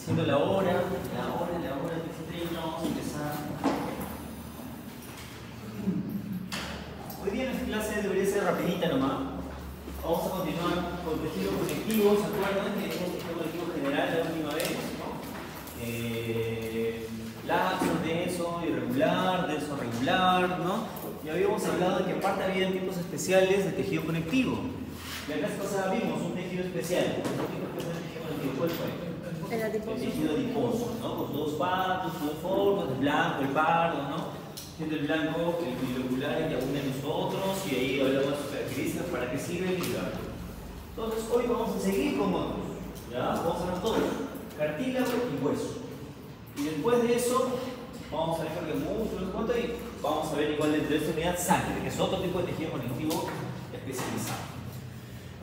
haciendo la hora 13:30, vamos a empezar. Hoy día nuestra clase debería ser rapidita nomás. Vamos a continuar con tejido conectivo. ¿Se acuerdan que dijimos tejido conectivo general la última vez? ¿No? Laxo, denso, irregular, denso, regular, ¿no? Y habíamos hablado de que aparte había tipos especiales de tejido conectivo. La clase pasada vimos un tejido especial. ¿Qué tipo especial de tejido conectivo? ¿Cuál fue? El tejido adiposo, ¿no? Con dos partos, dos formas, el blanco, el pardo, ¿no? Siendo el blanco el irregular que abunda en nosotros, y ahí hablamos de sus características, para qué sirven y tal. Entonces hoy vamos a seguir con otros, ¿ya? Vamos a ver todos, cartílago y hueso. Y después de eso, vamos a ver que músculos, ¿cuánto? Y vamos a ver igual dentro de esta unidad sangre, que es otro tipo de tejido conectivo especializado.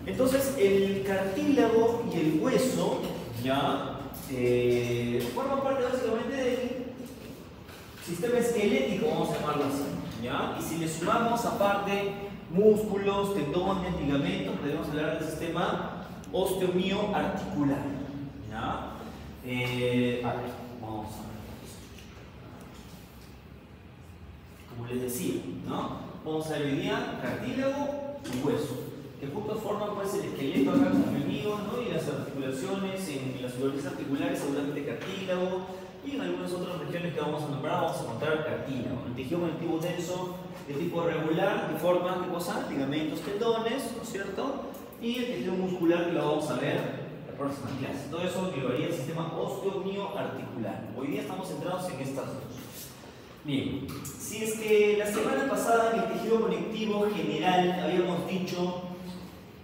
Entonces, el cartílago y el hueso, ¿ya? Forman parte básicamente del sistema esquelético, vamos a llamarlo así, ¿ya? Y si le sumamos aparte músculos, tendones, ligamentos, podemos hablar del sistema osteomioarticular, ¿ya? A ver, vamos a ver. Como les decía, ¿no? Vamos a ver hoy día cartílago y hueso, que juntos forman pues el esqueleto acá comprimido, ¿no? Y las articulaciones, en las superficies articulares seguramente cartílago, y en algunas otras regiones que vamos a nombrar vamos a encontrar cartílago. El tejido conectivo denso de tipo regular, que forma, ¿qué cosa? Ligamentos, tendones, ¿no es cierto? Y el tejido muscular, que lo vamos a ver en la próxima clase. Todo eso llevaría al sistema osteomioarticular. Hoy día estamos centrados en estas dos. Bien, si es que la semana pasada en el tejido conectivo general habíamos dicho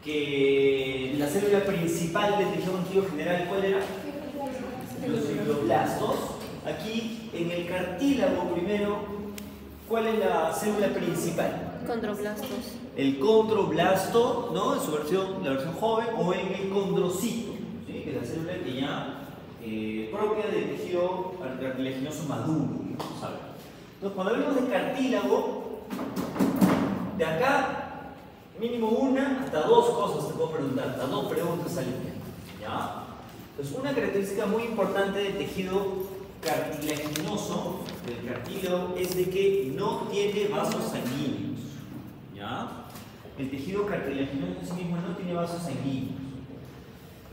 que la célula principal del tejido conectivo general, ¿cuál era? Los fibroblastos. Aquí en el cartílago primero, ¿cuál es la célula principal? Condroblastos. El condroblasto, ¿no? En su versión, la versión joven, o en el condrocito, ¿sí? Que es la célula que ya propia del tejido cartilaginoso maduro, ¿sabes? Entonces, cuando hablamos de cartílago, de acá mínimo una hasta dos cosas te puedo preguntar, hasta dos preguntas al día, ¿ya? Entonces, una característica muy importante del tejido cartilaginoso, del cartílago, es de que no tiene vasos sanguíneos, ¿ya? El tejido cartilaginoso en sí mismo no tiene vasos sanguíneos.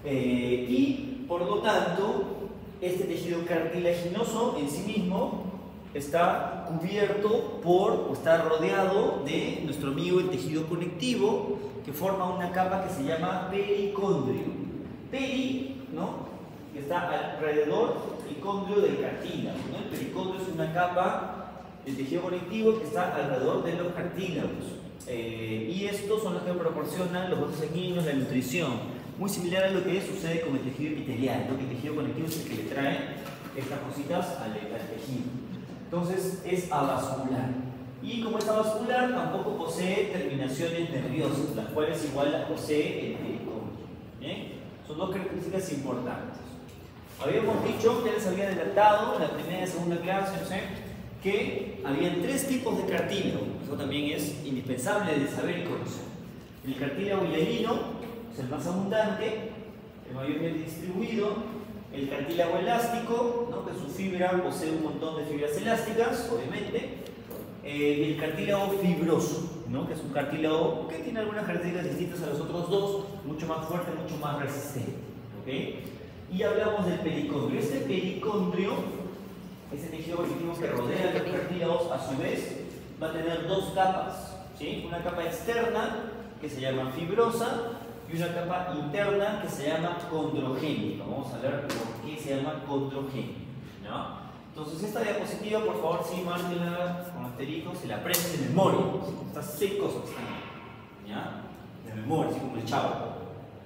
Y, por lo tanto, este tejido cartilaginoso en sí mismo está cubierto por, o está rodeado de nuestro amigo el tejido conectivo, que forma una capa que se llama pericondrio. Peri, ¿no? Que está alrededor del condrio del cartílago, ¿no? El pericondrio es una capa del tejido conectivo que está alrededor de los cartílagos. Y estos son los que proporcionan los vasos sanguíneos, la nutrición. Muy similar a lo que sucede con el tejido epitelial, ¿no? Que el tejido conectivo es el que le trae estas cositas al tejido. Entonces es avascular. Y como es avascular, tampoco posee terminaciones nerviosas, las cuales igual las posee el pericondrio. ¿Bien? Son dos características importantes. Habíamos dicho, ya les había adelantado en la primera y segunda clase, no sé, que habían tres tipos de cartílago. Eso también es indispensable de saber y conocer. El cartílago hialino es el más abundante, el mayormente distribuido. El cartílago elástico, ¿no? Que su fibra posee un montón de fibras elásticas, obviamente. Y el cartílago fibroso, ¿no? Que es un cartílago que tiene algunas características distintas a los otros dos, mucho más fuerte, mucho más resistente, ¿okay? Y hablamos del pericondrio. Este pericondrio, ese tejido conectivo que rodea los cartílagos, a su vez va a tener dos capas, ¿sí? Una capa externa que se llama fibrosa y una capa interna que se llama condrogénica. Vamos a ver por qué se llama condrogénica, ¿no? Entonces, esta diapositiva, por favor, sí, márquenla con asterisco, se la aprenden de memoria. Estas 6 cosas están ahí, ¿ya? De memoria, así como el chavo.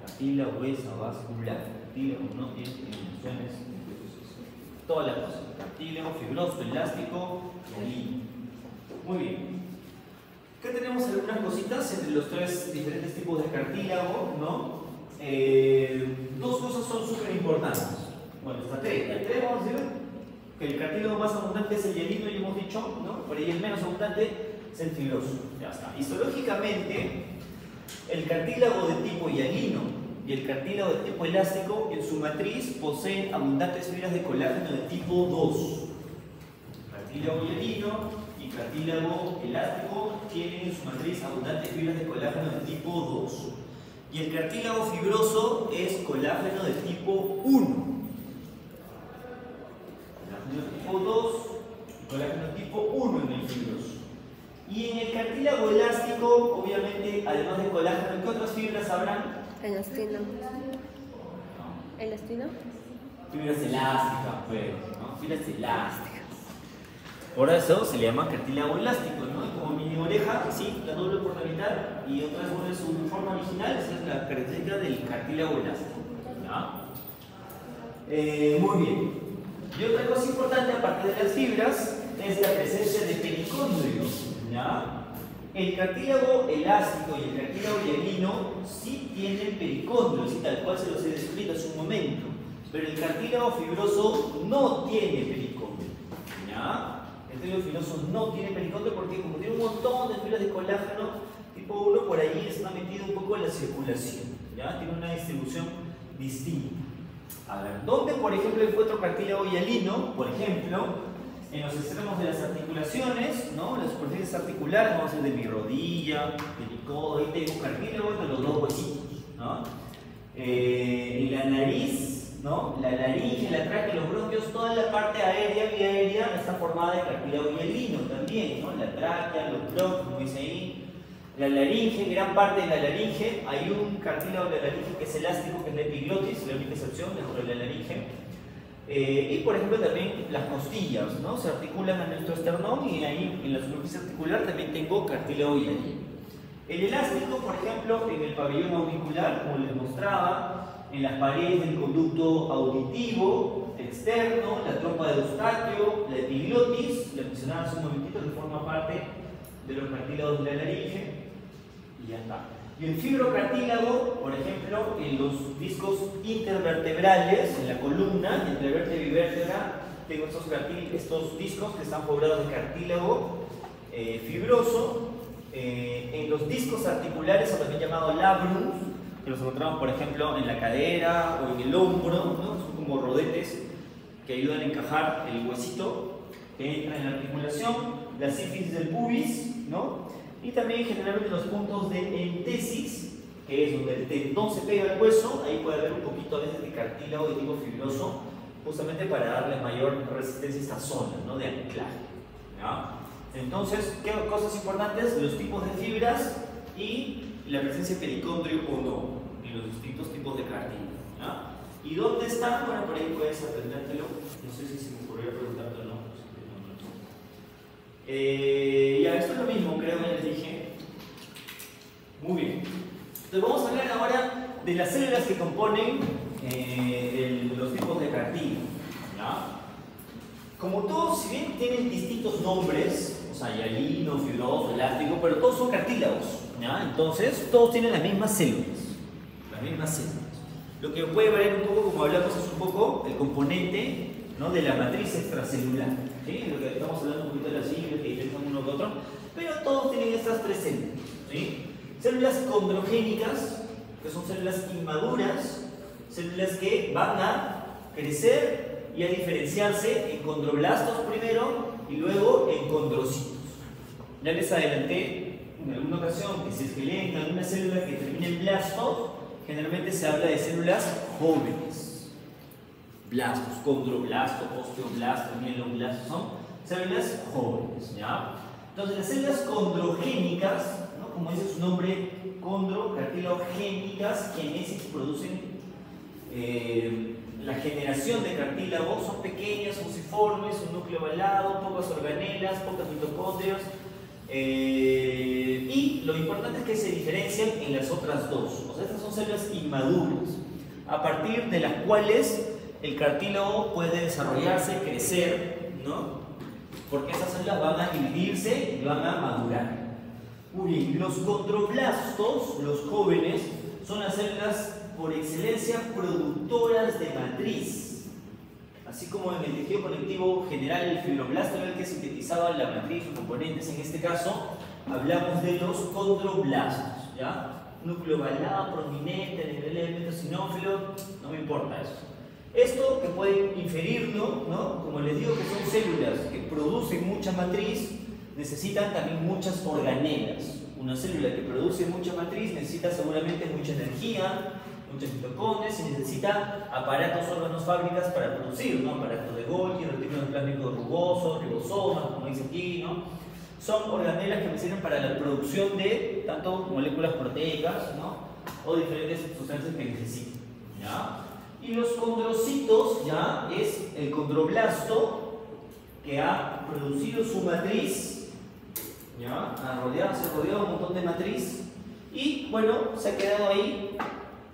Cartílago, hueso, vascular. Cartílago no tiene terminaciones. Todas las cosas. Cartílago, fibroso, elástico, hialino. Muy bien. Acá tenemos algunas cositas entre los tres diferentes tipos de cartílago, ¿no? Dos cosas son súper importantes. Bueno, hasta tres. El tres, vamos a decir que el cartílago más abundante es el hialino, ya hemos dicho, ¿no? Por ahí el menos abundante es el fibroso. Ya está. Histológicamente, el cartílago de tipo hialino y el cartílago de tipo elástico en su matriz poseen abundantes fibras de colágeno de tipo 2. Cartílago hialino y cartílago elástico tienen en su matriz abundantes fibras de colágeno de tipo 2. Y el cartílago fibroso es colágeno de tipo 1. Colágeno de tipo 2 y colágeno de tipo 1 en el fibroso. Y en el cartílago elástico, obviamente, además de colágeno, ¿qué otras fibras habrán? Elastino. ¿Elastino? Fibras elásticas, pues, ¿no? Fibras elásticas. Por eso se le llama cartílago elástico, ¿no? Como mi oreja, sí, la doble por la mitad y otra vez vuelve su forma original, esa es la característica del cartílago elástico. ¿Ya? Muy bien. Y otra cosa importante, aparte de las fibras, es la presencia de pericóndrio. ¿Ya? El cartílago elástico y el cartílago hialino sí tienen pericóndrios, y tal cual se los he descrito hace un momento, pero el cartílago fibroso no tiene pericóndrio. ¿Ya? El cartílago fibroso no tiene pericóndrio porque como tiene un montón de fibras de colágeno tipo 1, por ahí está metido un poco en la circulación. ¿Ya? Tiene una distribución distinta. A ver, ¿dónde por ejemplo encuentro cartílago hialino? Por ejemplo, en los extremos de las articulaciones, ¿no? Las superficies articulares, vamos a decir de mi rodilla, de mi codo, ahí tengo cartílago entre los dos huesitos, ¿no? En la nariz, ¿no? La laringe, la tráquea, los bronquios, toda la parte aérea, vía aérea, está formada de cartílago hialino también, ¿no? La tráquea, los bronquios, como dice ahí. La laringe, gran parte de la laringe, hay un cartílago de la laringe que es elástico, que es la epiglotis, la única excepción dentro de la laringe. Y por ejemplo también las costillas, ¿no? Se articulan a nuestro esternón y ahí en la superficie articular también tengo cartílago hialino. El elástico, por ejemplo, en el pabellón auricular, como les mostraba, en las paredes del conducto auditivo externo, la trompa de Eustaquio, la epiglotis, la mencionaba hace un momentito, que forma parte de los cartílagos de la laringe, y ya está. Y el fibrocartílago, por ejemplo, en los discos intervertebrales, en la columna, entre vértebra y vértebra, tengo estos discos que están poblados de cartílago fibroso. En los discos articulares, o también llamado labrum, que los encontramos, por ejemplo, en la cadera o en el hombro, ¿no? Son como rodetes que ayudan a encajar el huesito que entra en la articulación, la sífilis del pubis, ¿no? Y también generalmente los puntos de entesis, que es donde el tendón se pega al hueso, ahí puede haber un poquito a veces de cartílago de tipo fibroso, justamente para darle mayor resistencia a esta zona, ¿no? De anclaje. ¿Ya? Entonces, ¿qué cosas importantes? Los tipos de fibras y la presencia de pericóndrio o no, en los distintos tipos de cartílago. ¿Ya? ¿Y dónde están? Bueno, por ahí puedes aprendértelo. No sé si se me ocurrió preguntarte o no. Ya, esto es lo mismo, creo que les dije. Muy bien. Entonces vamos a hablar ahora de las células que componen los tipos de cartílago. ¿Ya? Como todos, si bien tienen distintos nombres, o sea, hialino, fibroso, elástico, pero todos son cartílagos. ¿Ya? Entonces, todos tienen las mismas células. Las mismas células. Lo que puede variar un poco, como hablamos hace un poco, el componente, ¿no? De la matriz extracelular. ¿Sí? Lo que estamos hablando un poquito de las siglas que diferencian uno de otro, pero todos tienen estas tres células. ¿Sí? Células condrogénicas, que son células inmaduras, células que van a crecer y a diferenciarse en condroblastos primero y luego en condrocitos. Ya les adelanté en alguna ocasión que si es que leen alguna célula que termine en blasto, generalmente se habla de células jóvenes. Blastos, condroblasto, osteoblasto, mieloblasto, son células jóvenes, ¿ya? Entonces las células condrogénicas, ¿no? Como dice su nombre, condro, cartilogénicas, quienes producen la generación de cartílago, son pequeñas, fusiformes, un núcleo ovalado, pocas organelas, pocas mitocondrias, y lo importante es que se diferencian en las otras dos. O sea, estas son células inmaduras, a partir de las cuales el cartílago puede desarrollarse, crecer, ¿no? Porque esas células van a dividirse y van a madurar. Muy bien, los condroblastos, los jóvenes, son las células por excelencia productoras de matriz. Así como en el tejido conectivo general, el fibroblasto era el que sintetizaba la matriz, los componentes. En este caso, hablamos de los condroblastos, ¿ya? núcleo ovalado, prominente, a nivel de elemento sinófilo, no me importa eso. Esto que pueden inferirlo, ¿no? Como les digo que son células que producen mucha matriz, necesitan también muchas organelas. Una célula que produce mucha matriz necesita seguramente mucha energía, muchas mitocondrias y necesita aparatos, órganos, fábricas para producir, ¿no? Aparatos de Golgi, retículo endoplasmico rugoso, ribosomas, como dice aquí, ¿no? Son organelas que me sirven para la producción de tanto moléculas proteicas, ¿no? O diferentes sustancias que necesito, ¿ya? Y los condrocitos, ya, es el condroblasto que ha producido su matriz, ya, se ha rodeado un montón de matriz y, bueno, se ha quedado ahí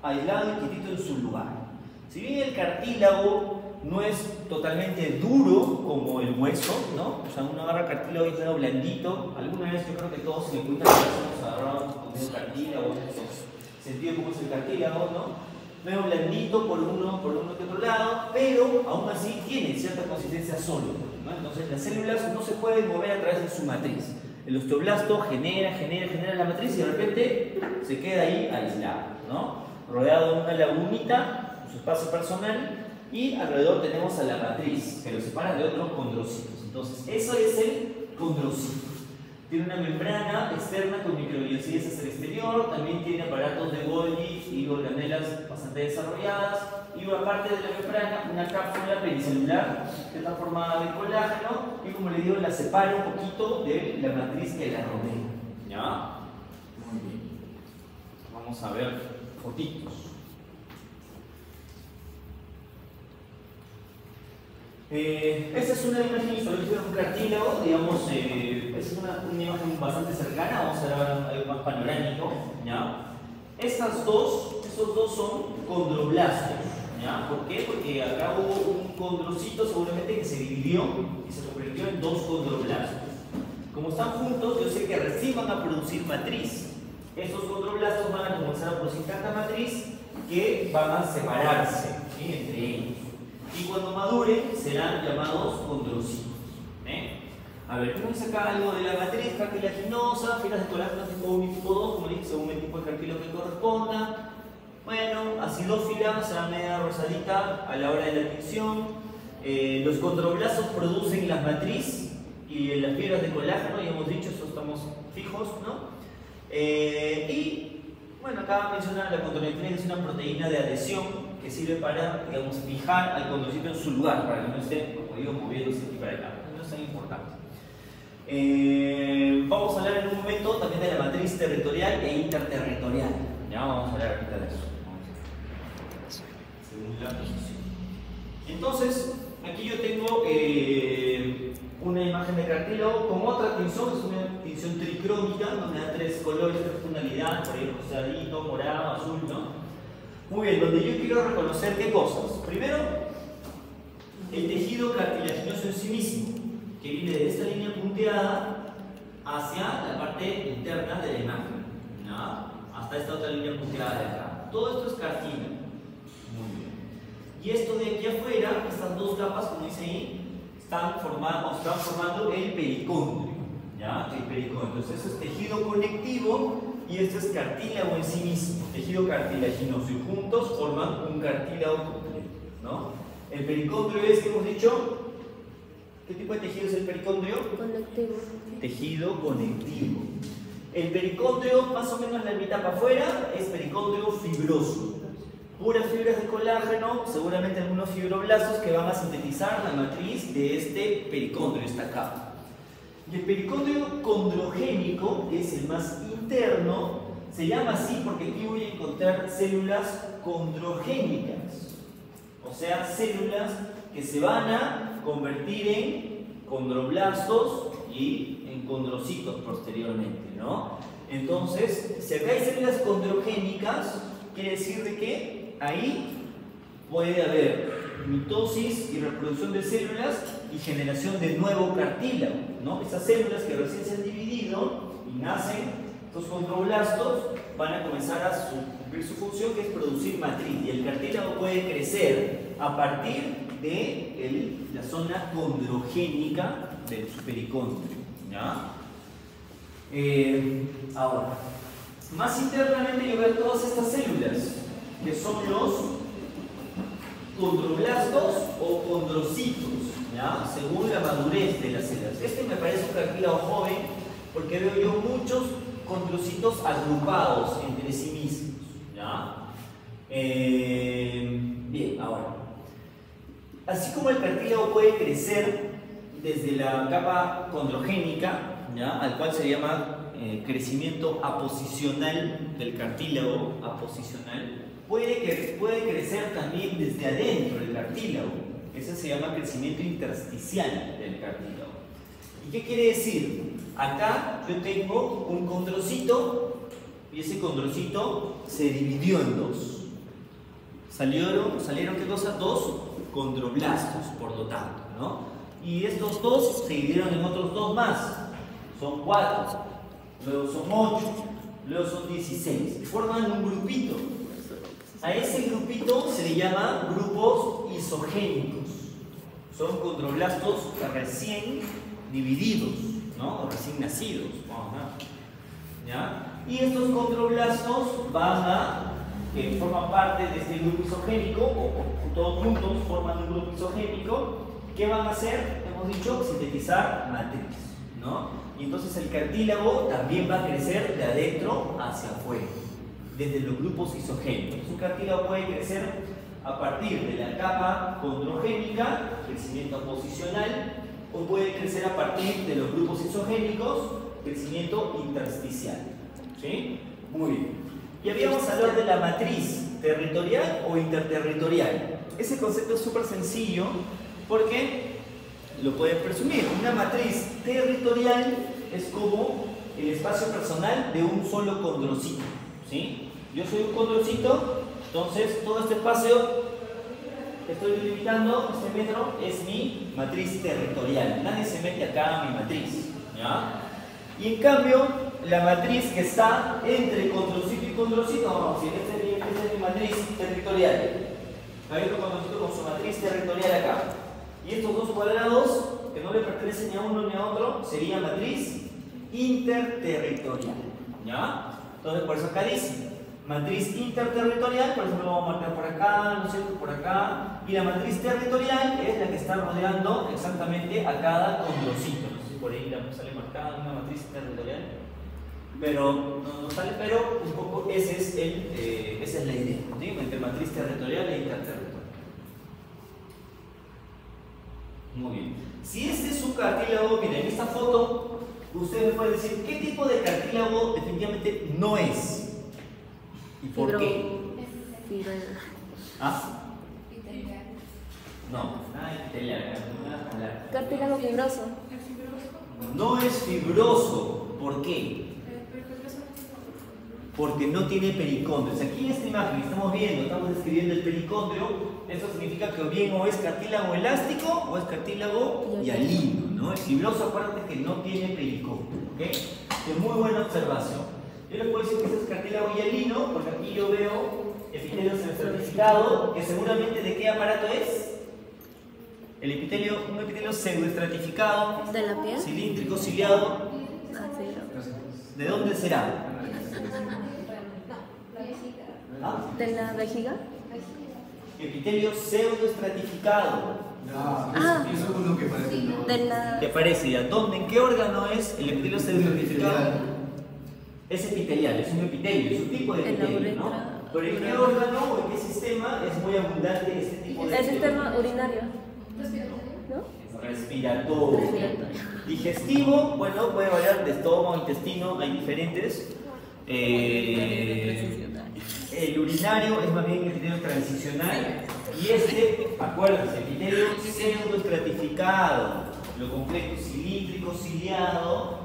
aislado y quietito en su lugar. Si bien el cartílago no es totalmente duro como el hueso, ¿no? O sea, uno agarra cartílago y es medio blandito. Alguna vez yo creo que todos se me cuentan que hemos agarrado con cartílago, hemos sentido cómo es el cartílago, ¿no? Medio blandito por uno que otro lado, pero aún así tiene cierta consistencia sólida, ¿no? Entonces las células no se pueden mover a través de su matriz. El osteoblasto genera la matriz y de repente se queda ahí aislado, ¿no? Rodeado de una lagunita, su espacio personal, y alrededor tenemos a la matriz que lo separa de otros condrocitos. Entonces, eso es el condrocito. Tiene una membrana externa con microvellosidades hacia el exterior, también tiene aparatos de Golgi y organelas bastante desarrolladas, y aparte de la membrana, una cápsula pericelular que está formada de colágeno y, como les digo, la separa un poquito de la matriz que la rodea. ¿Ya? Muy bien. Vamos a ver fotitos. Esta es una imagen histológica de un cartílago, digamos, es una imagen bastante cercana, vamos a ver ahora algo más panorámico, ¿ya? Estos dos son condroblastos, ¿ya? ¿Por qué? Porque acá hubo un condrocito seguramente que se dividió y se convirtió en dos condroblastos. Como están juntos, yo sé que recién van a producir matriz. Estos condroblastos van a comenzar a producir tanta matriz que van a separarse, ¿sí? Entre ellos. Y cuando maduren serán llamados condrocitos. A ver, tenemos acá algo de la matriz cartilaginosa, filas de colágeno tipo 1 y tipo 2, como dije, según el tipo de cartílago que corresponda. Bueno, acidófila, será media rosadita a la hora de la tinción. Los condroblastos producen la matriz y las fibras de colágeno, ya hemos dicho, eso estamos fijos, ¿no? Y bueno, acá menciona la condroitina, que es una proteína de adhesión que sirve para, digamos, fijar al condrocito en su lugar, para que no esté, como digo, moviéndose aquí para acá. No es tan importante. Vamos a hablar en un momento también de la matriz territorial e interterritorial. Ya vamos a hablar ahorita de eso. Según la posición. Entonces, aquí yo tengo una imagen de cartílago con otra tinción, es una tinción tricrónica, donde da tres colores, tres tonalidades, por ejemplo, rosadito, morado, azul, ¿no? Muy bien, donde yo quiero reconocer qué cosas. Primero, el tejido cartilaginoso en sí mismo, que viene de esta línea punteada hacia la parte interna de la imagen, ¿no? Hasta esta otra línea punteada de acá. Todo esto es cartílago. Muy bien. Y esto de aquí afuera, estas dos capas, como dice ahí, están formando el pericondrio, ¿ya? El pericondrio. Entonces, eso es tejido conectivo y esto es cartílago en sí mismo, tejido cartilaginoso, y juntos forman un cartílago completo, ¿no? El pericondrio es, que hemos dicho, ¿qué tipo de tejido es el pericondrio? Conectivo. Tejido conectivo. El pericondrio, más o menos la mitad para afuera, es pericondrio fibroso. Puras fibras de colágeno, seguramente algunos fibroblastos que van a sintetizar la matriz de este pericondrio, esta capa. Y el pericondrio condrogénico, que es el más interno, se llama así porque aquí voy a encontrar células condrogénicas, o sea, células que se van a convertir en condroblastos y en condrocitos posteriormente, ¿no? Entonces, si acá hay células condrogénicas, quiere decir de que ahí puede haber mitosis y reproducción de células y generación de nuevo cartílago, ¿no? Esas células que recién se han dividido y nacen, estos condroblastos, van a comenzar a cumplir su función, que es producir matriz, y el cartílago puede crecer a partir de la zona condrogénica del pericondrio, ¿ya? Ahora, Más internamente yo veo todas estas células, que son los condroblastos o condrocitos, ¿ya? Según la madurez de las células. Este me parece un cartílago joven porque veo yo muchos condrocitos agrupados entre sí mismos, ¿ya? Bien, ahora, así como el cartílago puede crecer desde la capa condrogénica, ¿ya? Al cual se llama crecimiento aposicional del cartílago, aposicional, puede crecer también desde adentro del cartílago. Ese se llama crecimiento intersticial del cartílago. ¿Y qué quiere decir? Acá yo tengo un condrocito y ese condrocito se dividió en dos. Salieron ¿qué cosa? Dos condroblastos, por lo tanto, ¿no? Y estos dos se dividieron en otros dos más. Son 4, luego son 8, luego son 16. Y forman un grupito. A ese grupito se le llama grupos isogénicos. Son condroblastos recién divididos, ¿no? O recién nacidos. ¿Ya? Y estos condroblastos que forman parte de este grupo isogénico, o todos juntos forman un grupo isogénico. ¿Qué van a hacer? Hemos dicho sintetizar matriz, ¿no? Y entonces el cartílago también va a crecer de adentro hacia afuera, desde los grupos isogénicos. Un cartílago puede crecer a partir de la capa condrogénica, crecimiento aposicional, o puede crecer a partir de los grupos isogénicos, crecimiento intersticial. ¿Sí? Muy bien. Y habíamos hablado de la matriz territorial o interterritorial. Ese concepto es súper sencillo porque lo pueden presumir. Una matriz territorial es como el espacio personal de un solo condrocito, ¿sí? Yo soy un condrocito, entonces todo este espacio que estoy delimitando, este metro, es mi matriz territorial. Nadie se mete acá a mi matriz, ¿ya? Y en cambio, la matriz que está entre condrocito y condrocito, vamos a decir, esta es mi matriz territorial. Hay otro condrocito con su matriz territorial acá. Y estos dos cuadrados, que no le pertenecen ni a uno ni a otro, sería matriz interterritorial, ¿ya? Entonces, por eso acá dice matriz interterritorial, por ejemplo, lo vamos a marcar por acá, ¿no es cierto? Por acá. Y la matriz territorial es la que está rodeando exactamente a cada condrocito. No sé si por ahí la sale marcada una matriz territorial, pero no sale, pero un poco esa es la idea, ¿sí? Entre matriz territorial e interterritorial. Muy bien. Si este es un cartílago, miren, en esta foto, ustedes me pueden decir qué tipo de cartílago definitivamente no es. ¿Y por qué? ¿Ah? No, nada epitelial. Cartílago fibroso. No es fibroso. ¿Por qué? Porque no tiene pericondrios. Aquí en esta imagen estamos describiendo el pericondrio. Eso significa que bien o es cartílago elástico o es cartílago hialino, ¿no? El fibroso, acuérdate que no tiene pericondrio, ¿ok? Es muy buena observación. Yo les puedo decir que este es cartílago hialino porque aquí yo veo epitelio pseudoestratificado, que seguramente ¿de qué aparato es? El epitelio, un epitelio pseudoestratificado, ¿De la piel? cilíndrico, ciliado. ¿De dónde será? ¿Ah? ¿De la vejiga? Epitelio pseudoestratificado. Eso es uno que parece. De la... ¿Te parece ya? ¿Dónde, en qué órgano es el epitelio pseudoestratificado? Es epitelial, es un epitelio, es un tipo de epitelio, ¿no? Pero en qué órgano o en qué sistema es muy abundante este tipo de El epitelio. sistema urinario. ¿No? Respiratorio. Digestivo, bueno, puede variar de estómago, intestino, hay diferentes. El urinario es más bien el epitelio transicional. Y este, acuérdense, epitelio pseudoestratificado, lo complejo cilíndrico, ciliado,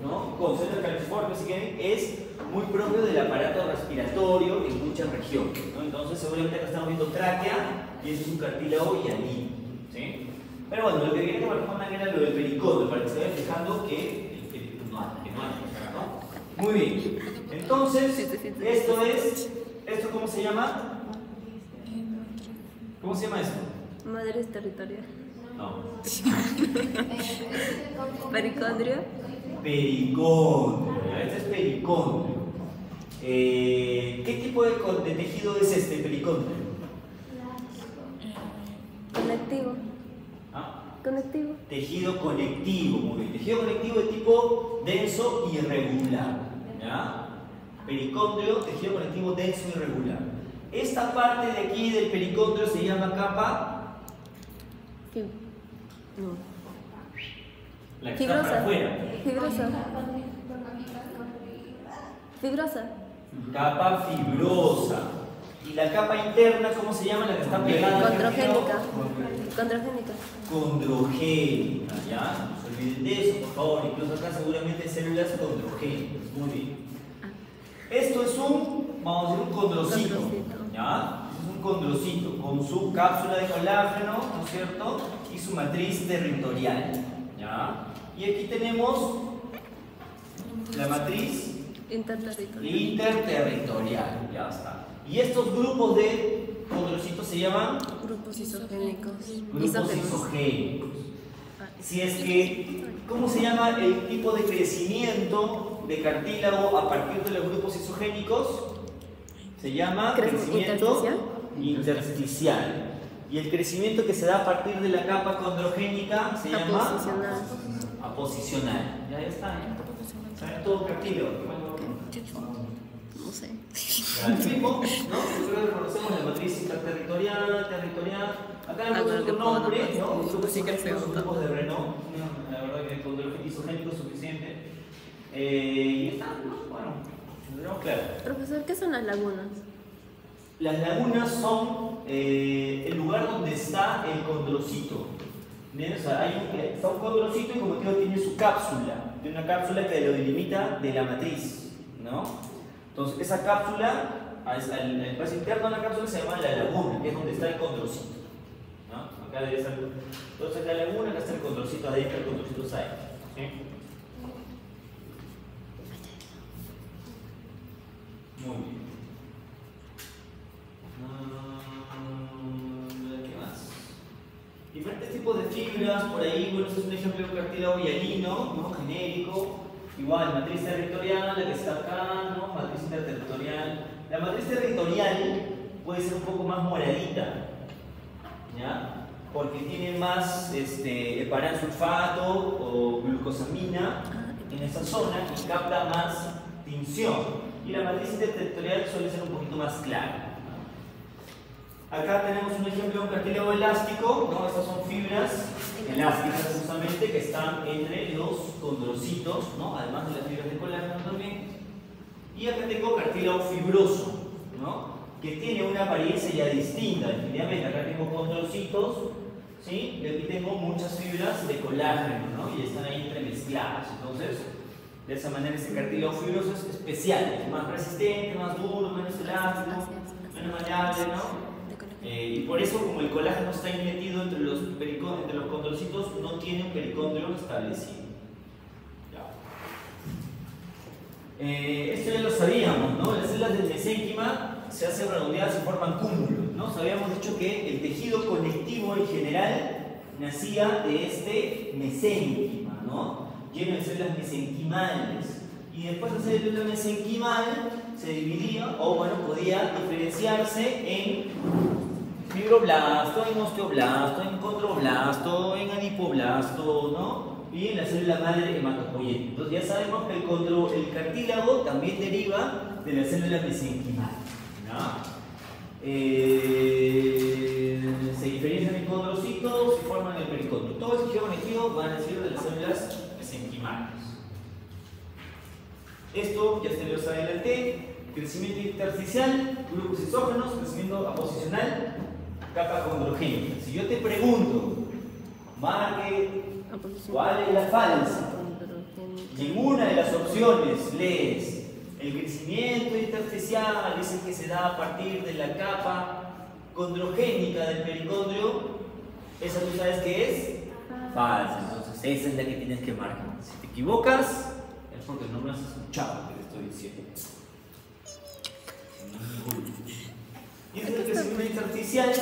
¿no? Con centro calciforme, si quieren, es muy propio del aparato respiratorio en muchas regiones, ¿no? Entonces, seguramente acá estamos viendo tráquea y ese es un cartílago hialino, ¿sí? Pero bueno, lo que quería que me respondan era lo del pericondrio, para que se vaya fijando que no hay, ¿no? Muy bien. Entonces, ¿esto cómo se llama? ¿Cómo se llama esto? Matriz territorial. No. Pericondrio. Pericondrio. Este es pericondrio. ¿Qué tipo de tejido es este pericóndrio? Conectivo. ¿Ah? Conectivo. Tejido conectivo, muy bien. Tejido conectivo de tipo denso y irregular. ¿Ya? Pericóndrio, tejido conectivo denso y irregular. Esta parte de aquí del pericóndrio se llama capa. No. La que está para afuera. Fibrosa. Fibrosa. Capa fibrosa. ¿Y la capa interna cómo se llama? La que está pegada. Condrogénica. Condrogénica. Condrogénica, ¿ya? No se olviden de eso, por favor. Incluso acá seguramente hay células condrogénicas. Muy bien. Esto es vamos a decir, un condrocito. ¿Ya? Es un condrocito con su cápsula de colágeno, ¿no es cierto? Y su matriz territorial. ¿Ya? Y aquí tenemos la matriz interterritorial. Ya está. Y estos grupos de condrocitos se llaman grupos isogénicos. Grupos isogénicos. Si es que, ¿cómo se llama el tipo de crecimiento de cartílago a partir de los grupos isogénicos? Se llama crecimiento intersticial. Y el crecimiento que se da a partir de la capa condrogénica se llama aposicional. Ya está. ¿Saben todo cartílago? No sé. El mismo, ¿no? Nosotros conocemos la matriz interterritorial, territorial. Acá le hemos otro nombre, ¿no? Grupos isogénicos, grupos de Renault. La verdad que el condrogénico isogénico es suficiente. Y está, ¿no? Bueno, lo tenemos claro. Profesor, ¿qué son las lagunas? Las lagunas son el lugar donde está el condrocito. ¿Bien? O sea, está un condrocito y como te digo tiene su cápsula. Tiene una cápsula que lo delimita de la matriz, ¿no? Entonces, esa cápsula, el espacio interno de la cápsula se llama la laguna, que es donde está el condrocito, ¿no? Acá debe estar. Entonces, acá la laguna, acá está el condrocito adentro, el condrocito sale. ¿Sí? Muy bien. ¿Qué más? Diferentes tipos de fibras, por ahí, bueno, este es un ejemplo de un cartílago hialino, ¿no? Genérico. Igual, matriz territorial, la que está acá, ¿no? Matriz interterritorial. La matriz territorial puede ser un poco más moradita, ¿ya? Porque tiene más heparansulfato o glucosamina en esa zona y capta más tinción. Y la matriz interterritorial suele ser un poquito más clara. Acá tenemos un ejemplo de un cartílago elástico, ¿no? Estas son fibras elásticas justamente que están entre los condrocitos, ¿no? Además de las fibras de colágeno también. Y acá tengo cartílago fibroso, ¿no? Que tiene una apariencia ya distinta, definitivamente. Acá tengo condrocitos, ¿sí? Y aquí tengo muchas fibras de colágeno, ¿no? Y están ahí entremezcladas. Entonces, de esa manera este cartílago fibroso es especial, es más resistente, más duro, menos elástico, menos maleable, ¿no? Y por eso, como el colágeno está metido entre los condrocitos, no tiene un pericóndrio establecido. Esto ya lo sabíamos, ¿no? Las células del mesénquima se hacen redondeadas y forman cúmulos, ¿no? Habíamos dicho que el tejido conectivo en general nacía de este mesénquima, ¿no? Lleno de células mesenquimales. Y después de célula mesenquimal se dividía, o bueno, podía diferenciarse en fibroblasto, en osteoblasto, en condroblasto, en adipoblasto, ¿no? Y en la célula madre hematopoyética. Entonces ya sabemos que el cartílago también deriva de la célula mesenquimal, ¿no? Se diferencian en condrocitos y forman el pericóndrio. Todo el tejido conectivo van a ser de las células mesenquimales. Esto ya se los adelanté. Crecimiento intersticial, grupos isógenos, crecimiento aposicional, capa condrogénica. Si yo te pregunto, marque cuál es la falsa, y en una de las opciones lees el crecimiento intersticial, es el que se da a partir de la capa condrogénica del pericondrio, esa tú sabes que es falsa. Entonces esa es la que tienes que marcar. Si te equivocas, es porque no me has escuchado lo que te estoy diciendo. Y este es el crecimiento intersticial,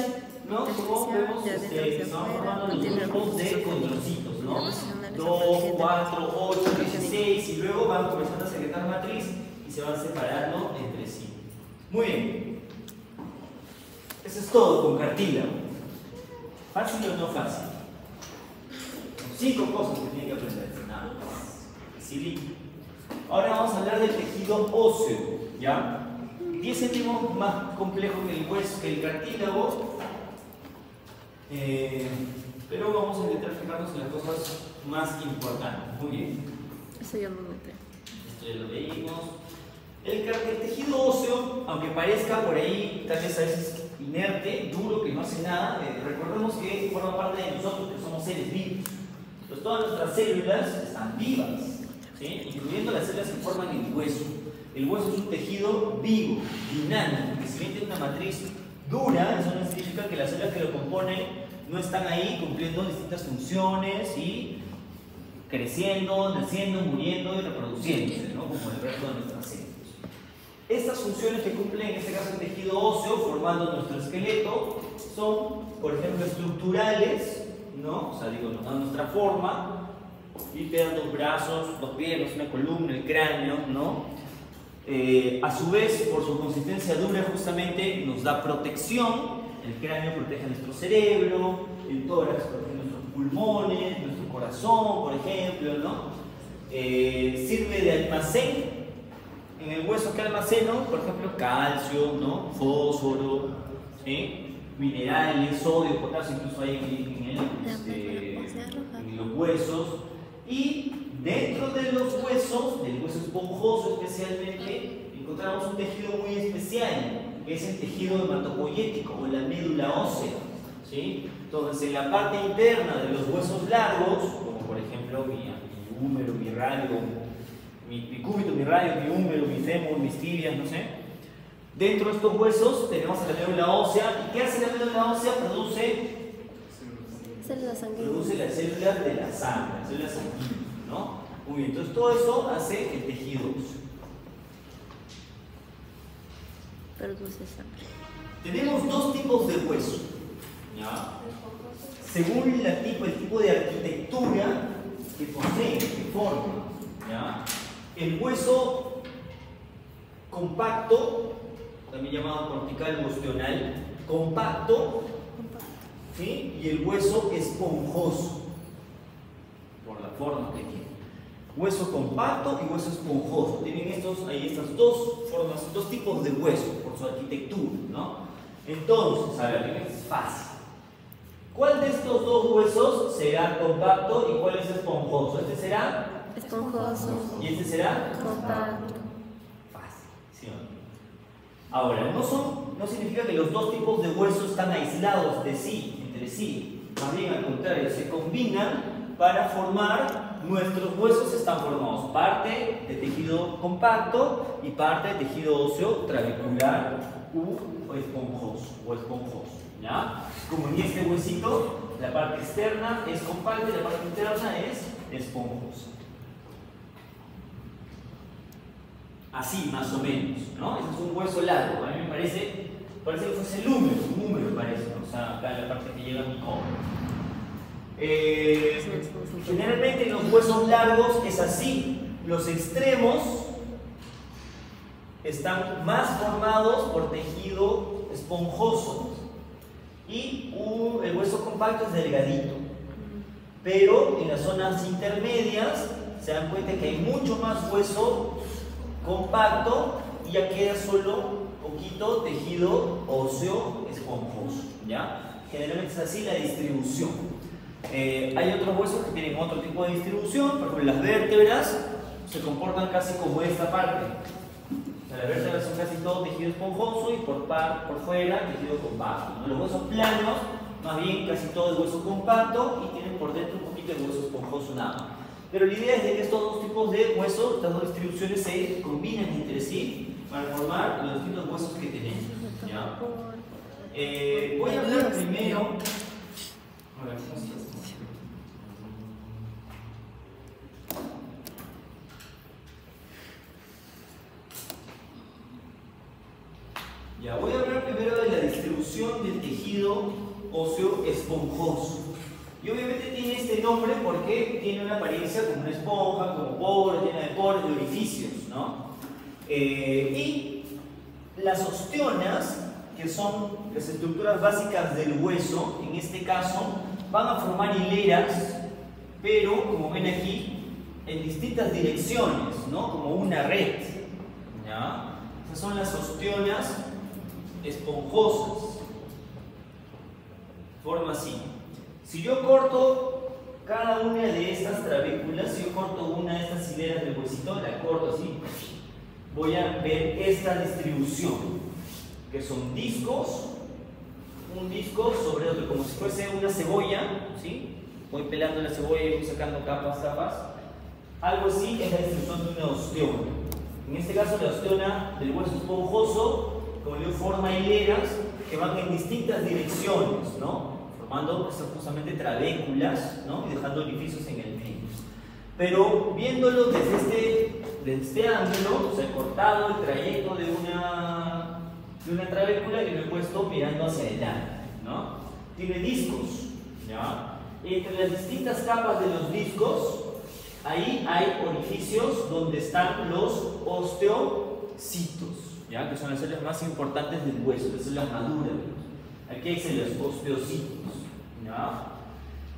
¿no? Como vemos, se van formando los grupos de condrocitos, ¿no? 2, 4, 8, 16, y luego van comenzando a secretar matriz y se van separando entre sí. Muy bien. Eso es todo con cartílago. ¿Fácil o no fácil? 5 cosas que tienen que aprender. Nada más. Facilito. Ahora vamos a hablar del tejido óseo, ¿ya? 10 céntimos más complejo que el hueso, que el cartílago, pero vamos a intentar fijarnos en las cosas más importantes. Muy bien. Eso ya lo noté. Esto ya lo leímos. El tejido óseo, aunque parezca por ahí tal vez a veces inerte, duro, que no hace nada, recordemos que forma parte de nosotros, que somos seres vivos. Entonces todas nuestras células están vivas, ¿sí? Incluyendo las células que forman el hueso. El hueso es un tejido vivo, dinámico, que si bien tiene una matriz dura, eso no significa que las células que lo componen no están ahí cumpliendo distintas funciones y creciendo, naciendo, muriendo y reproduciéndose, ¿no? Como el resto de nuestras células. Estas funciones que cumple en este caso el tejido óseo, formando nuestro esqueleto, son, por ejemplo, estructurales, ¿no? O sea, digo, nos dan nuestra forma, y te dan 2 brazos, 2 piernas, una columna, el cráneo, ¿no? A su vez, por su consistencia dura, justamente nos da protección. El cráneo protege a nuestro cerebro, el tórax protege nuestros pulmones, nuestro corazón, por ejemplo, ¿no? Sirve de almacén. En el hueso que almaceno, por ejemplo, calcio, ¿no? Fósforo, ¿sí? Minerales, sodio, potasio, incluso hay en los huesos. Y dentro de los huesos, del hueso esponjoso especialmente, encontramos un tejido muy especial, que es el tejido hematopoyético o la médula ósea, ¿sí? Entonces, en la parte interna de los huesos largos, como por ejemplo mi húmero, mi radio, mi cúbito, mi radio, mi húmero, mi fémur, mis tibias, no sé. Dentro de estos huesos tenemos la médula ósea. ¿Y qué hace la médula ósea? Produce Células sanguíneas. Produce las células de la sangre, las células sanguíneas, ¿no? Muy bien, entonces todo eso hace el tejido óseo. Produce sangre. Tenemos 2 tipos de hueso, ¿ya? Según el tipo de arquitectura que posee, que forma, ¿ya? El hueso compacto, también llamado cortical o ostional, compacto, ¿sí? Y el hueso esponjoso, por la forma que tiene. Hueso compacto y hueso esponjoso. Tienen estas 2 formas, 2 tipos de hueso por su arquitectura, ¿no? Entonces, a ver, es fácil. ¿Cuál de estos 2 huesos será compacto y cuál es esponjoso? Este será esponjoso. y este será Compacto. fácil, ¿sí o no? Ahora, no significa que los 2 tipos de huesos están aislados de sí, entre sí. Más bien al contrario, se combinan para formar. Nuestros huesos están formados parte de tejido compacto y parte de tejido óseo trabecular o esponjoso, ¿ya? Como en este huesito, la parte externa es compacta y la parte interna es esponjosa. Así, más o menos, ¿no? Ese es un hueso largo. A mí me parece que fuese el húmero, un húmero parece, ¿no? O sea, acá en la parte que llega a mi codo. Generalmente en los huesos largos es así. Los extremos están más formados por tejido esponjoso y el hueso compacto es delgadito. Pero en las zonas intermedias se dan cuenta que hay mucho más hueso compacto y ya queda solo poquito tejido óseo esponjoso, ¿ya? Generalmente es así la distribución. Hay otros huesos que tienen otro tipo de distribución, por ejemplo las vértebras se comportan casi como esta parte. O sea, las vértebras son casi todo tejido esponjoso y por fuera tejido compacto, ¿no? Los huesos planos, más bien casi todo es hueso compacto y tienen por dentro un poquito de hueso esponjoso nada más. Pero la idea es de que estos 2 tipos de huesos, estas 2 distribuciones se combinan entre sí para formar los distintos huesos que tenemos, ¿ya? Voy a hablar primero. A ver, ¿cómo estás? Ya, voy a hablar primero de la distribución del tejido óseo esponjoso. Y obviamente tiene este nombre porque tiene una apariencia como una esponja, como poros, llena de poros, de orificios, ¿no? Y las ostionas, que son las estructuras básicas del hueso, en este caso, van a formar hileras, pero como ven aquí, en distintas direcciones, ¿no? Como una red, ¿ya? Esas son las ostionas esponjosas. Forma así. Si yo corto cada una de estas trabéculas, si yo corto una de estas hileras del huesito, la corto así, voy a ver esta distribución, que son discos, un disco sobre otro, como si fuese una cebolla, ¿sí? Voy pelando la cebolla y voy sacando capas. Algo así es la distribución de una osteona. En este caso, la osteona del hueso esponjoso, como digo, forma hileras que van en distintas direcciones, ¿no? Formando justamente trabéculas, ¿no? Y dejando orificios en el medio. Pero viéndolo desde este ángulo, o sea, cortado el trayecto de una trabécula, y lo he puesto mirando hacia adelante, ¿no? Tiene discos, ¿ya? Entre las distintas capas de los discos, ahí hay orificios donde están los osteocitos, ¿ya? Que son las células más importantes del hueso, las células maduras. Aquí hay células osteocitos, ¿ya?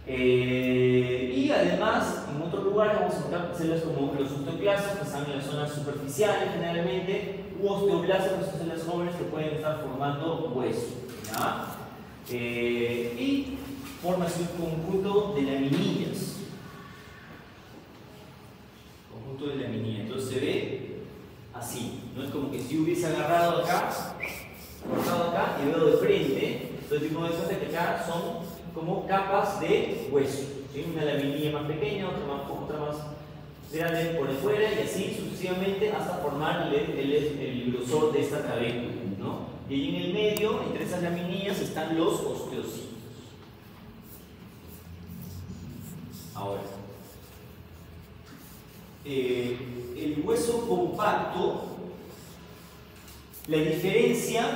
Y además, en otros lugares vamos a encontrar células como los osteoclastos, que están en las zonas superficiales generalmente, u osteoblastos, que son células jóvenes que pueden estar formando hueso, ¿ya? Y forma así un conjunto de laminillas. Conjunto de laminillas. Entonces se ve así, ¿no? Es como que si hubiese agarrado acá, cortado acá y veo de frente, entonces tengo de cuenta que acá son como capas de hueso, ¿sí? Una laminilla más pequeña, otra más grande por fuera, y así sucesivamente hasta formar el grosor de esta trabécula, ¿no? Y ahí en el medio, entre esas laminillas, están los osteocitos. Ahora, el hueso compacto, la diferencia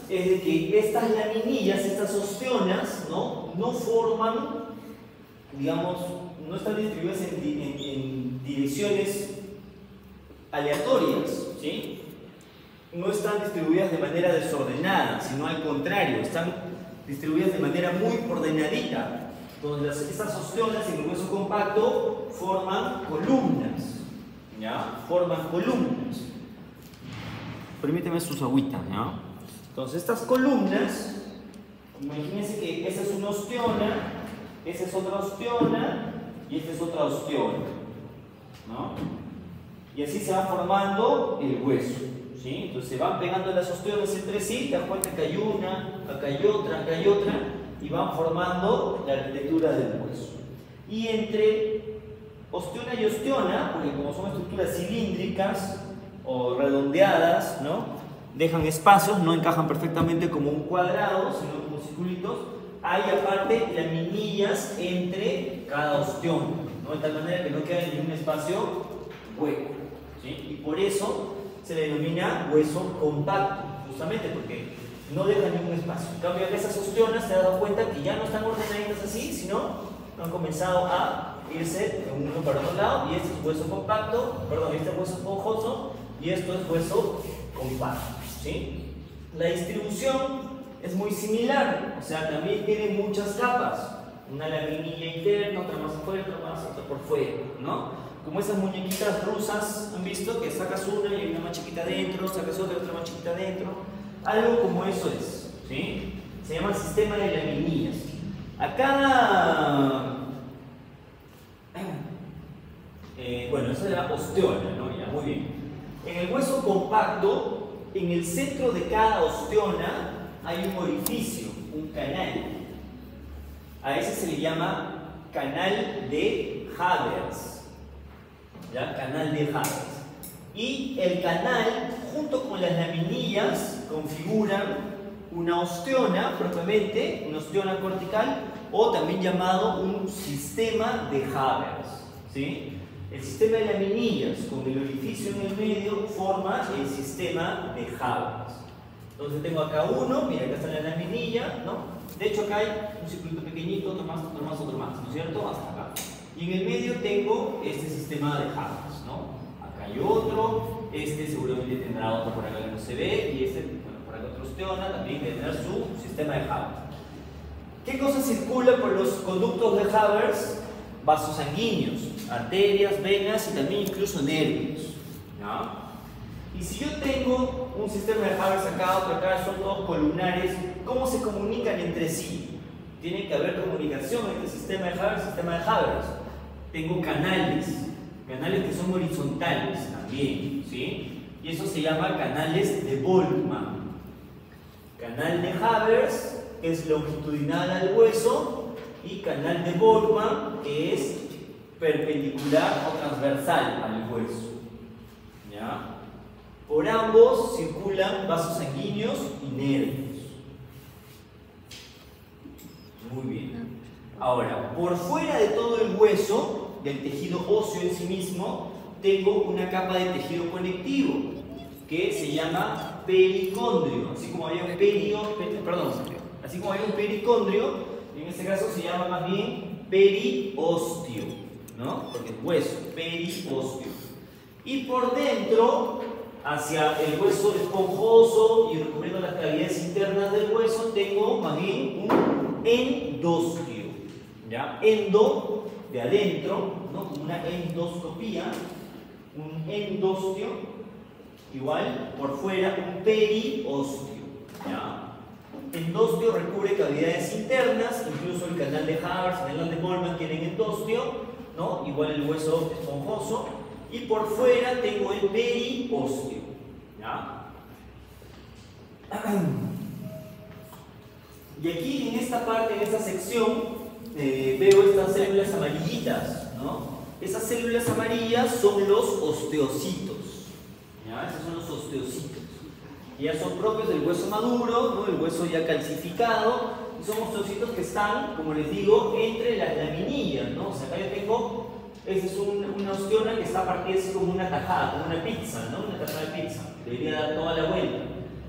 es de que estas laminillas, estas osteonas, no forman, digamos, no están distribuidas en direcciones aleatorias, ¿sí? No están distribuidas de manera desordenada, sino al contrario, están distribuidas de manera muy ordenadita. Entonces, estas osteonas en el hueso compacto forman columnas, ¿ya? Forman columnas. Permíteme sus agüitas, ¿ya? Entonces, estas columnas, imagínense que esa es una osteona, esa es otra osteona y esta es otra osteona, ¿no? Y así se va formando el hueso, ¿sí? Entonces se van pegando las osteonas entre sí, te das cuenta que hay una, acá hay otra, y van formando la arquitectura del hueso. Y entre osteona y osteona, porque como son estructuras cilíndricas o redondeadas, ¿no? Dejan espacios, no encajan perfectamente como un cuadrado, sino como circulitos. Hay aparte laminillas entre cada osteona, ¿no? De tal manera que no queda ningún espacio hueco, ¿sí? Y por eso se le denomina hueso compacto, justamente porque no deja ningún espacio. En cambio, en esas osteonas te has dado cuenta que ya no están ordenaditas así, sino han comenzado a irse de uno para otro lado, y este es hueso compacto, perdón, este es hueso esponjoso, y esto es hueso compacto, ¿sí? La distribución es muy similar, o sea, también tiene muchas capas, una laminilla interna, otra más afuera, otra por fuera, ¿no? Como esas muñequitas rusas, ¿han visto? Que sacas una y hay una más chiquita adentro, sacas otra más chiquita adentro, algo como eso es, ¿sí? Se llama sistema de laminillas. Acá, bueno, esa es la osteona, ¿no? Ya, muy bien. En el hueso compacto, en el centro de cada osteona hay un orificio, un canal. A ese se le llama canal de Habermas, ¿ya? Canal de Habermas. Y el canal, junto con las laminillas, configuran una osteona propiamente, una osteona cortical, o también llamado un sistema de Habermas, ¿sí? El sistema de laminillas con el orificio en el medio forma el sistema de Habermas. Entonces tengo acá uno, mira, acá está la laminilla, ¿no? De hecho acá hay un circuito pequeñito, otro más, ¿no es cierto? Hasta acá. Y en el medio tengo este sistema de Habermas, ¿no? Acá hay otro, Este seguramente tendrá otro por acá que no se ve, y este, bueno, por acá otro osteona, también tendrá su sistema de Haber. ¿Qué cosas circulan por los conductos de Haber? Vasos sanguíneos, arterias, venas y también incluso nervios. ¿Ya? Y si yo tengo un sistema de Haber acá, otro acá, son todos columnares, ¿cómo se comunican entre sí? Tiene que haber comunicación entre sistema de Haber y sistema de Haber. Tengo canales que son horizontales también, ¿sí? Y eso se llama canales de Volkmann. Canal de Haber es longitudinal al hueso y canal de Volkmann que es perpendicular o transversal al hueso. ¿Ya? Por ambos circulan vasos sanguíneos y nervios. Muy bien. Ahora, por fuera de todo el hueso, del tejido óseo en sí mismo, tengo una capa de tejido conectivo que se llama pericondrio. Así como hay un pericondrio, en este caso se llama más bien periostio, ¿no? Porque es hueso, periostio. Y por dentro, hacia el hueso esponjoso y recubriendo las cavidades internas del hueso, tengo más bien un endostio. ¿Ya? Endo, de adentro, ¿no? Como una endoscopía, un endostio, igual por fuera un periostio. ¿Ya? Endostio recubre cavidades internas, incluso el canal de Haber, el canal de Volkmann tienen endostio, ¿no? Igual el hueso esponjoso, y por fuera tengo el periostio. ¿Ya? Y aquí en esta parte, en esta sección, veo estas células amarillitas, ¿no? Esas células amarillas son los osteocitos. ¿Ya? Esos son los osteocitos. Y ya son propios del hueso maduro, ¿no? El hueso ya calcificado. Y son osteocitos que están, como les digo, entre las laminillas, ¿no? O sea, acá yo tengo, esa es una osteona que está partida así como una tajada, como una pizza, ¿no? Una tajada de pizza. Debería dar toda la vuelta.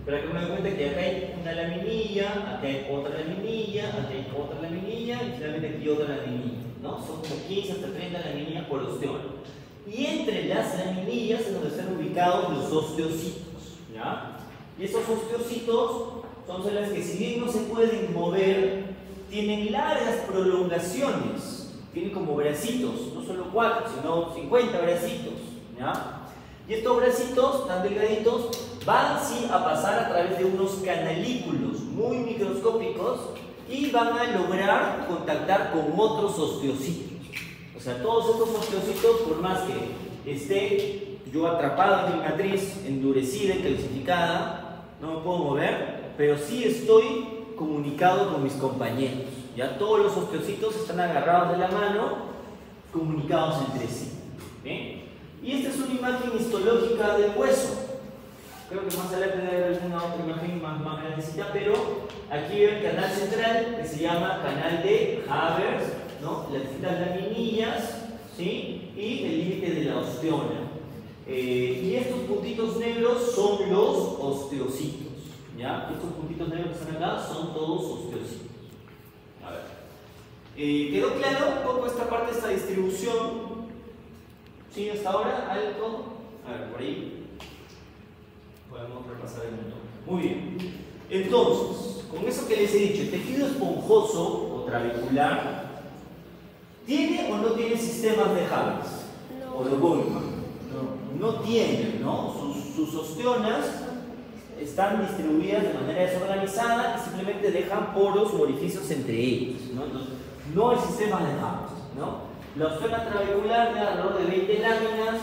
Pero hay que me doy cuenta que acá hay una laminilla, acá hay otra laminilla, acá hay otra laminilla y finalmente aquí otra laminilla, ¿no? Son como 15 hasta 30 laminillas por osteona. Y entre las laminillas es donde están ubicados los osteocitos, ¿ya? Y esos osteocitos son células que, si bien no se pueden mover, tienen largas prolongaciones, tienen como bracitos, no solo 4, sino 50 bracitos, ¿ya? Y estos bracitos tan delgaditos van sí a pasar a través de unos canalículos muy microscópicos y van a lograr contactar con otros osteocitos. O sea, todos estos osteocitos, por más que esté yo atrapado en mi matriz, endurecida y calcificada, no me puedo mover, pero sí estoy comunicado con mis compañeros. Ya todos los osteocitos están agarrados de la mano, comunicados entre sí. ¿Bien? Y esta es una imagen histológica del hueso. Creo que más adelante debe haber alguna otra imagen más grandecita, pero aquí veo el canal central que se llama canal de Haber, ¿no? Las distintas laminillas, ¿sí? Y el límite de la osteona. Y estos puntitos negros son los osteocitos. ¿Ya? Estos puntitos negros que están acá son todos osteocitos. A ver. ¿Quedó claro un poco esta parte, esta distribución? ¿Sí? ¿Hasta ahora? ¿Algo? A ver, por ahí podemos repasar el mundo. Muy bien. Entonces, con eso que les he dicho, el tejido esponjoso o trabecular, ¿tiene o no tiene sistemas de Haber? No. ¿O de Volkmann? No tiene, ¿no? Sus osteonas están distribuidas de manera desorganizada y simplemente dejan poros o orificios entre ellos, ¿no? No el sistema de Haber, ¿no? La osteona trabecular de alrededor de 20 láminas,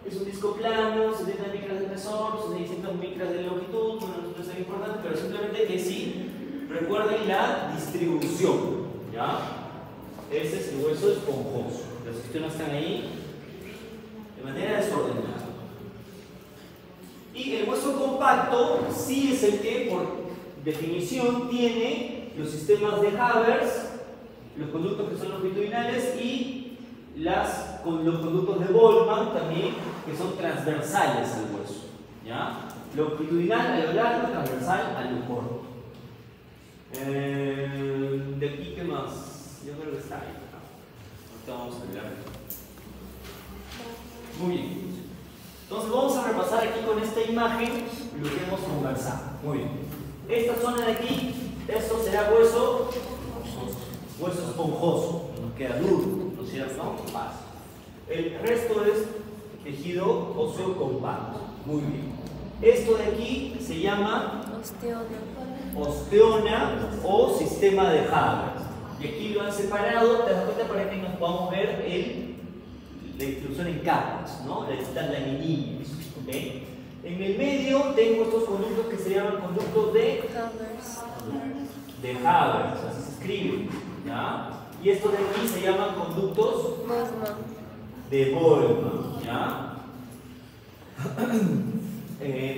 es un disco plano, 70 micras de espesor, 600 micras de longitud, bueno, no es importante, pero simplemente que sí recuerden la distribución, ¿ya? Este es el hueso esponjoso, las osteonas están ahí de manera desordenada. Y el hueso compacto sí es el que, por definición, tiene los sistemas de Haber, los conductos que son longitudinales y con los conductos de Volkmann también, que son transversales al hueso, ¿ya? Longitudinal a lo largo, transversal a lo corto. De aquí, ¿qué más? Yo creo que está ahí. Ahorita vamos a hablar. Muy bien. Entonces vamos a repasar aquí con esta imagen lo que hemos conversado. Muy bien. Esta zona de aquí, esto será hueso esponjoso, nos queda duro, ¿no es cierto? Fácil. El resto es tejido óseo compacto. Muy bien. Esto de aquí se llama osteona o sistema de Haber. Y aquí lo han separado, te das cuenta, para que nos podamos ver la distribución en capas, ¿no? Estas laminillas. ¿Okay? En el medio tengo estos conductos que se llaman conductos de Haber, así se escribe. ¿Ya? Y estos de aquí se llaman conductos de Boltzmann. ¿Ya?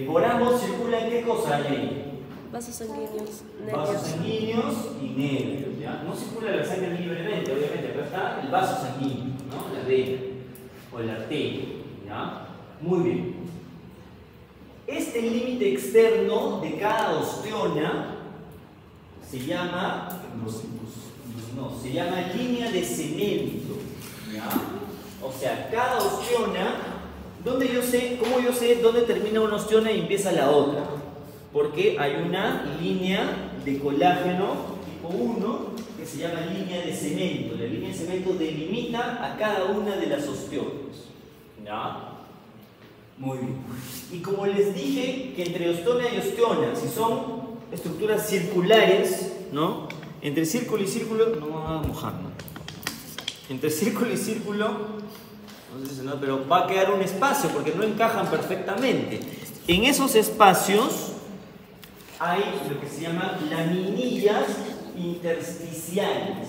Por ambos circulan, ¿qué cosa hay ahí? Vasos sanguíneos, Vasos sanguíneos y nervios. ¿Ya? No circula la sangre libremente, obviamente. Acá está el vaso sanguíneo, ¿no? La vena o la arteria. ¿Ya? Muy bien. Este límite externo de cada osteona se llama línea de cemento. ¿Ya? O sea, cada osteona, ¿cómo yo sé dónde termina una osteona y empieza la otra? Porque hay una línea de colágeno tipo 1 que se llama línea de cemento. La línea de cemento delimita a cada una de las osteonas. ¿Ya? Muy bien. Y como les dije que entre osteona y osteona, si son estructuras circulares, ¿no? Entre círculo y círculo, no me voy a mojar, ¿no? Entre círculo y círculo, no sé si no, pero va a quedar un espacio porque no encajan perfectamente. En esos espacios hay lo que se llama laminillas intersticiales.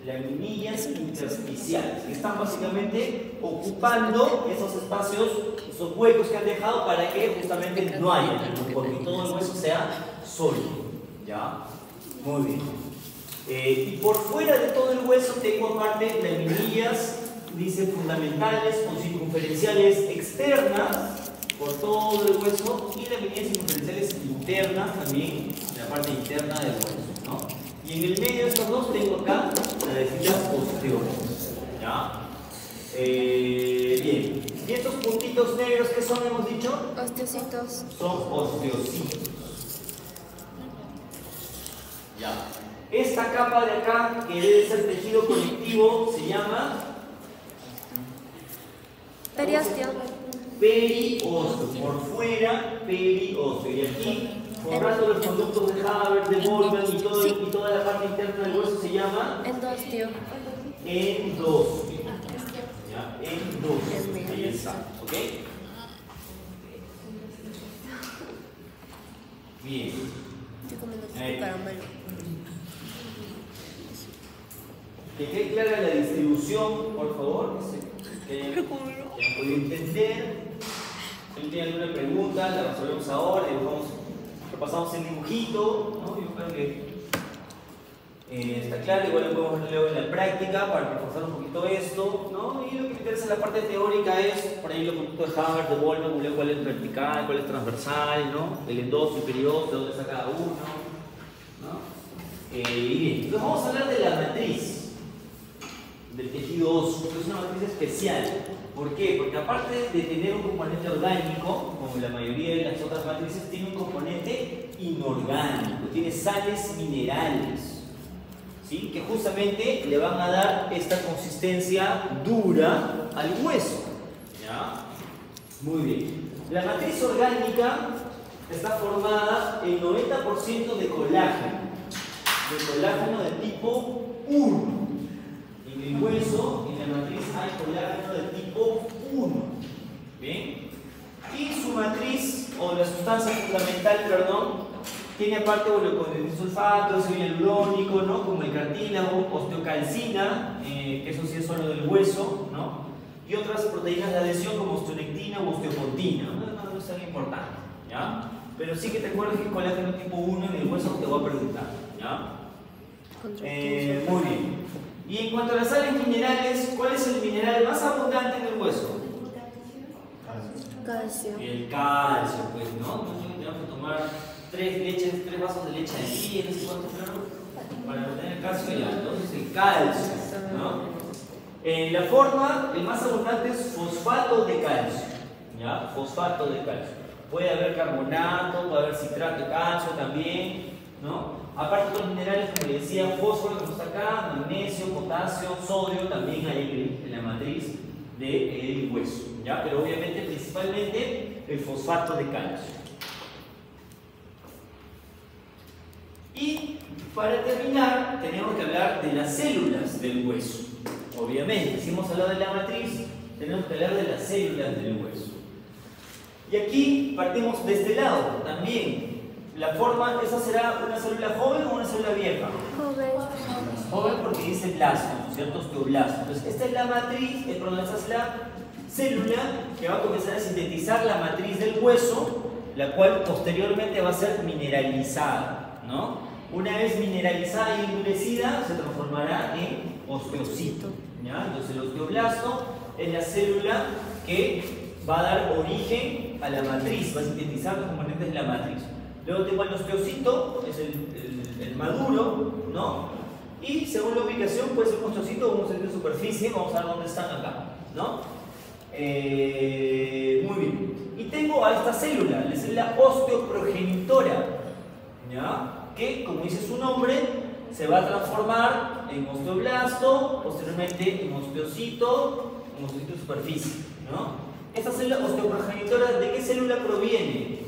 Laminillas intersticiales, que están básicamente ocupando esos espacios, esos huecos que han dejado para que justamente no haya, porque todo el hueso sea sólido. ¿Ya? Muy bien. Y por fuera de todo el hueso tengo aparte laminillas, dice, fundamentales o circunferenciales externas por todo el hueso y laminillas circunferenciales internas también, en la parte interna del hueso, ¿no? Y en el medio de estos dos tengo acá las distintas osteonas. ¿Ya? Bien. ¿Y estos puntitos negros qué son, hemos dicho? Osteocitos. Son osteocitos. Ya. Esta capa de acá, que debe ser tejido conectivo, se llama periósteo. Periósteo. Por fuera, periósteo. Y aquí, forrando los conductos de Haber, de Boltzmann y toda la parte interna del hueso se llama endósteo. Endósteo. ¿Ya? Endósteo. Ahí está. ¿Ok? Bien. Estoy comiendo caramelo. Que quede clara la distribución, por favor, que hayan podido entender. Si no tienen alguna pregunta, la resolvemos ahora, repasamos el dibujito, ¿no? Yo creo que está claro, igual lo podemos ver luego en la práctica para reforzar un poquito esto, ¿no? Y lo que me interesa en la parte teórica es, por ahí los conductos de Haber, de Boltzmann, cuál es vertical, cuál es transversal, ¿no? El endósteo, el periósteo, dónde está cada uno, ¿no? Y bien, entonces vamos a hablar de la matriz del tejido óseo, que es una matriz especial. ¿Por qué? Porque aparte de tener un componente orgánico, como la mayoría de las otras matrices, tiene un componente inorgánico, tiene sales minerales, ¿sí? Que justamente le van a dar esta consistencia dura al hueso. ¿Ya? Muy bien. La matriz orgánica está formada el 90% de colágeno de tipo 1. En el hueso, en la matriz, hay colágeno de tipo 1. ¿Bien? Y su matriz, o la sustancia fundamental, perdón, tiene aparte sulfato, ácido hialurónico, ¿no? Como el cartílago, osteocalcina, que eso sí es solo del hueso, ¿no? Y otras proteínas de adhesión como osteonectina o osteopontina. No es tan importante, ¿ya? Pero sí que te acuerdas que el colágeno tipo 1 en el hueso te voy a preguntar, ¿ya? Muy bien. Y en cuanto a las sales minerales, ¿cuál es el mineral más abundante en el hueso? Calcio. El calcio, pues, ¿no? Entonces tenemos que tomar 3 vasos de leche al día, no sé cuánto, claro, para obtener el calcio, ya. Entonces el calcio, ¿no? La forma, el más abundante es fosfato de calcio, ¿ya? Fosfato de calcio. Puede haber carbonato, puede haber citrato de calcio también, ¿no? Aparte otros minerales, como les decía, fósforo que está acá, magnesio, potasio, sodio, también hay en la matriz del hueso, ¿ya? Pero obviamente, principalmente, el fosfato de calcio. Y para terminar, tenemos que hablar de las células del hueso. Obviamente, si hemos hablado de la matriz, tenemos que hablar de las células del hueso. Y aquí partimos de este lado también. La forma, ¿esa será una célula joven o una célula vieja? Joven. Joven porque dice blasto, ¿cierto? Osteoblasto. Entonces, esta es la matriz, perdón, esta es la célula que va a comenzar a sintetizar la matriz del hueso, la cual posteriormente va a ser mineralizada, ¿no? Una vez mineralizada y endurecida, se transformará en osteocito, ¿ya? Entonces, el osteoblasto es la célula que va a dar origen a la matriz, va a sintetizar los componentes de la matriz. Luego tengo el osteocito, es el maduro, ¿no? Y según la ubicación puede ser un osteocito o un osteocito de superficie, vamos a ver dónde están acá, ¿no? Muy bien. Y tengo a esta célula, la célula osteoprogenitora, ¿ya? Que, como dice su nombre, se va a transformar en osteoblasto, posteriormente en osteocito de superficie, ¿no? Esta célula osteoprogenitora, ¿de qué célula proviene?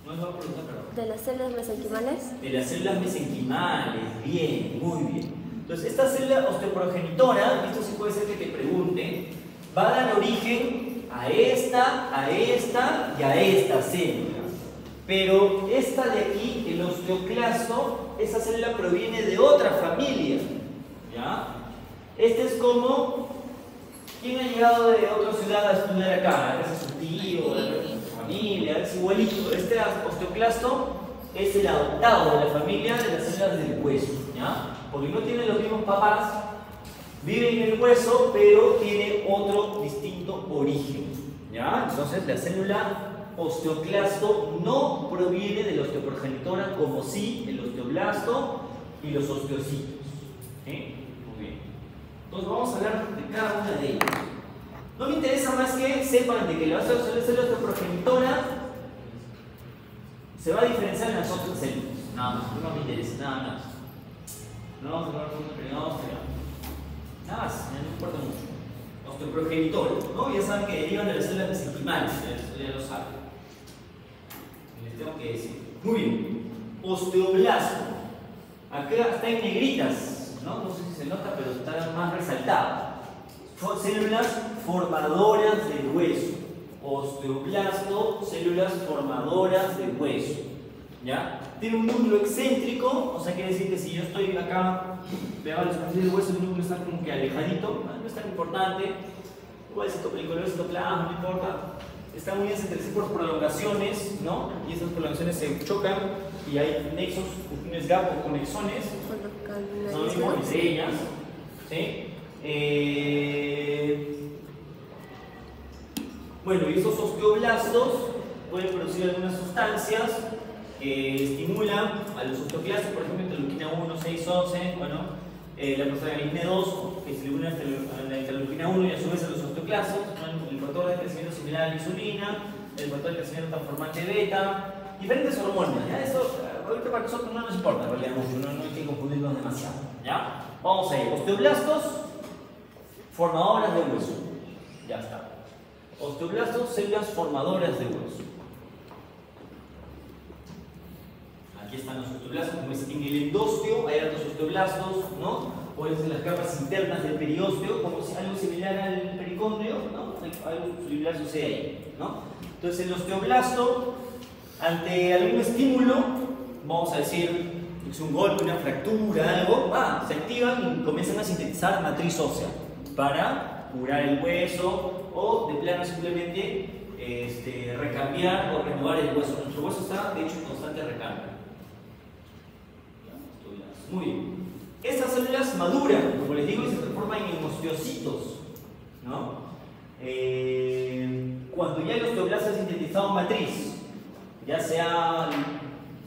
No es una pregunta, perdón. ¿De las células mesenquimales? De las células mesenquimales, bien, muy bien. Entonces, esta célula osteoprogenitora, esto sí puede ser que te pregunte, va a dar origen a esta y a esta célula. Pero esta de aquí, el osteoclasto, esa célula proviene de otra familia, ¿ya? Este es como, ¿quién ha llegado de otra ciudad a estudiar acá? A veces su tío, su familia, es igualito. Este osteoclasto es el adoptado de la familia de las células del hueso, ¿ya? Porque no tiene los mismos papás, vive en el hueso, pero tiene otro distinto origen, ¿ya? Entonces la célula osteoclasto no proviene de la osteoprogenitora, como sí el osteoblasto y los osteocitos. ¿Sí? Muy bien. Entonces vamos a hablar de cada una de ellas. No me interesa más que sepan de que la célula osteoprogenitora se va a diferenciar en las otras células. Nada más, no me interesa, nada más. No vamos a hablar con un pegado, nada más, no importa mucho. Osteoprogenitora, ¿no? Ya saben que derivan de las células mesenquimales, ya lo saben. Les tengo que decir. Muy bien. Osteoblasto. Acá está en negritas, ¿no? No sé si se nota, pero está más resaltado. Células formadoras del hueso. Osteoblasto, células formadoras del hueso. ¿Ya? Tiene un núcleo excéntrico, o sea, quiere decir que si yo estoy acá pegado a la superficie del hueso, el núcleo está como que alejadito, no es tan importante. Igual citopelicolor, citoplasma, no importa. Están unidas entre sí por prolongaciones, ¿no? Y esas prolongaciones se chocan y hay nexos, un gap o conexones. Son los mismos entre ellas. ¿Sí? Bueno, y esos osteoblastos pueden producir algunas sustancias que estimulan a los osteoclastos, por ejemplo, interleuquina 1, 6, 11, bueno, la prostaglandina 2, que estimula la interleuquina 1 y a su vez a los osteoclastos, ¿no? El factor de crecimiento similar a la insulina, el factor de crecimiento transformante beta, diferentes hormonas, ¿ya? Eso ahorita para nosotros no nos importa, en realidad, no hay que confundirnos demasiado, ¿ya? Vamos a ir, osteoblastos, formadoras de hueso, ya está. Osteoblastos, células formadoras de hueso. Aquí están los osteoblastos, como es en el endósteo hay altos osteoblastos, ¿no? O es en las capas internas del periósteo, como si algo similar al pericondrio, ¿no? Algo similar sucede ahí, ¿no? Entonces el osteoblasto, ante algún estímulo, vamos a decir, es un golpe, una fractura, algo, se activan y comienzan a sintetizar matriz ósea para curar el hueso o de plano simplemente recambiar o renovar el hueso. Nuestro hueso está, de hecho, en constante recambio. Muy bien. Estas células maduran, como les digo, y se transforman en osteocitos, ¿no? Cuando ya el osteoblasto ha sintetizado matriz, ya se ha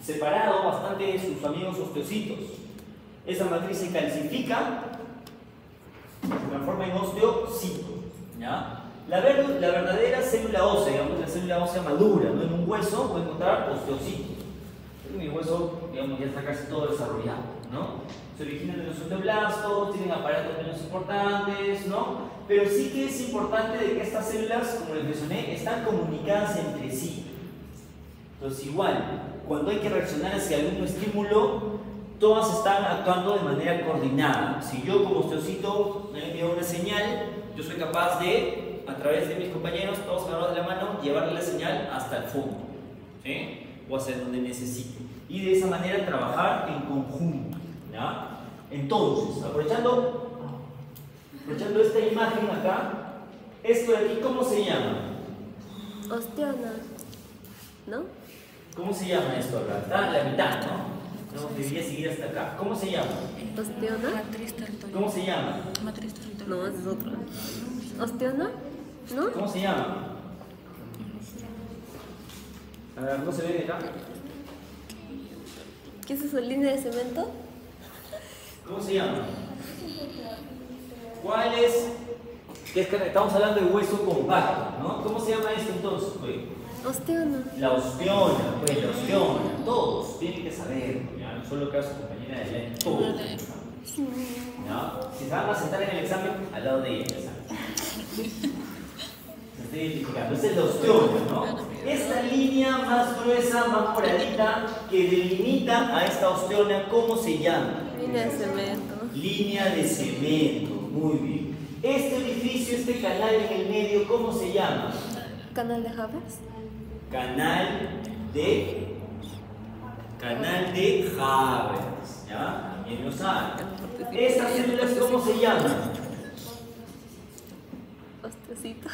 separado bastante de sus amigos osteocitos, esa matriz se calcifica, se transforma en osteocito, ¿ya? La verdadera célula ósea, digamos la célula ósea madura, ¿no? En un hueso voy a encontrar osteocitos. Mi hueso, digamos, ya está casi todo desarrollado, ¿no? Se originan de los osteoblastos, tienen aparatos menos importantes, ¿no? Pero sí que es importante de que estas células, como les mencioné, están comunicadas entre sí. Entonces, igual, cuando hay que reaccionar hacia algún estímulo, todas están actuando de manera coordinada. Si yo como osteocito me envío una señal, yo soy capaz de, a través de mis compañeros, todos agarrados de la mano, llevarle la señal hasta el fondo, ¿sí? O hacia donde necesite. Y de esa manera trabajar en conjunto, ¿ya? Entonces, aprovechando esta imagen acá, esto de aquí, ¿cómo se llama? Osteona, ¿no? ¿Cómo se llama esto acá? Está en la mitad, ¿no? No, debería seguir hasta acá. ¿Cómo se llama? ¿Osteona? Matriz territorial. ¿Cómo se llama? Matriz territorial. No, ese es otro. ¿Osteona? ¿No? ¿Cómo se llama? A ver, ¿no se ve de acá? ¿Qué es eso? ¿Línea de cemento? ¿Cómo se llama? ¿Cuál es? Que es que estamos hablando de hueso compacto, ¿no? ¿Cómo se llama esto entonces? Pues? Osteona. La osteona, pues la osteona. Todos tienen que saber, ¿ya? No solo que a su compañera de ley, todos. ¿Ya? Si se van a sentar en el examen, al lado de ella, ¿sabes? Se está identificando. Esa es la osteona, ¿no? Esta línea más gruesa, más moradita, que delimita a esta osteona, ¿cómo se llama? Línea de cemento. Línea de cemento, muy bien. Este orificio, este canal en el medio, ¿cómo se llama? ¿Canal de Havertz? Canal de Havertz, ¿ya? ¿Quién lo sabe? Estas células, ¿cómo se llaman? Osteocitos.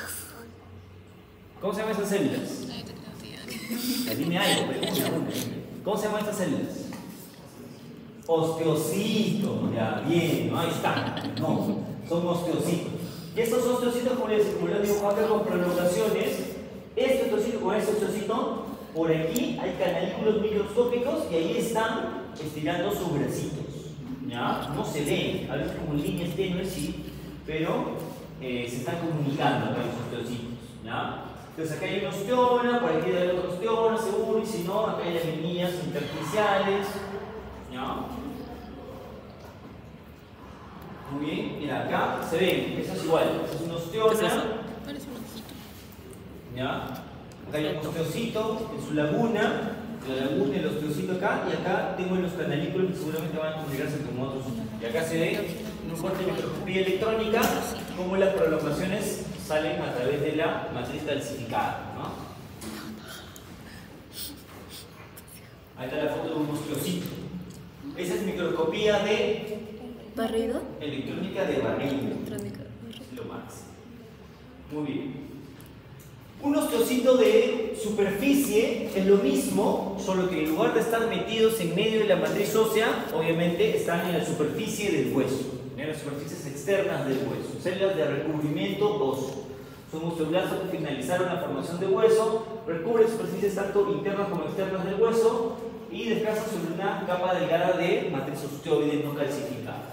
¿Cómo se llaman estas células? Dime algo, una. ¿Cómo se llaman estas células? Osteocitos, ya, bien, ¿no? Ahí está. No, son osteocitos. Y estos osteocitos, como les digo acá con prolongaciones, este osteocito con este osteocito, por aquí hay canalículos microscópicos y ahí están estirando sus bracitos, ¿ya? No se ven, a veces como líneas tenues, sí, pero se están comunicando con los osteocitos, ¿ya? Entonces acá hay una osteona, por aquí hay otra osteona, seguro, y si no, acá hay las líneas intersticiales, ¿ya? Muy bien, mira, acá se ven, eso es igual, esa es una osteona. ¿Qué es eso? Parece un ojito. ¿Ya? Acá hay un osteocito en su laguna, la laguna, el osteocito acá, y acá tengo los canalículos que seguramente van a comunicarse con otros. Y acá se ve en un corte de microscopía electrónica cómo las prolongaciones salen a través de la matriz calcificada, ¿no? Ahí está la foto de un osteocito. Esa es microscopía de ¿Barrido? electrónica de barrido. Electrónica. Es lo máximo. Muy bien. Un osteocito de superficie es lo mismo, solo que en lugar de estar metidos en medio de la matriz ósea, obviamente están en la superficie del hueso, en las superficies externas del hueso, células de recubrimiento óseo. Son osteoblastos que finalizaron la formación de hueso, recubren superficies tanto internas como externas del hueso y descansan sobre una capa delgada de matriz osteoide no calcificada.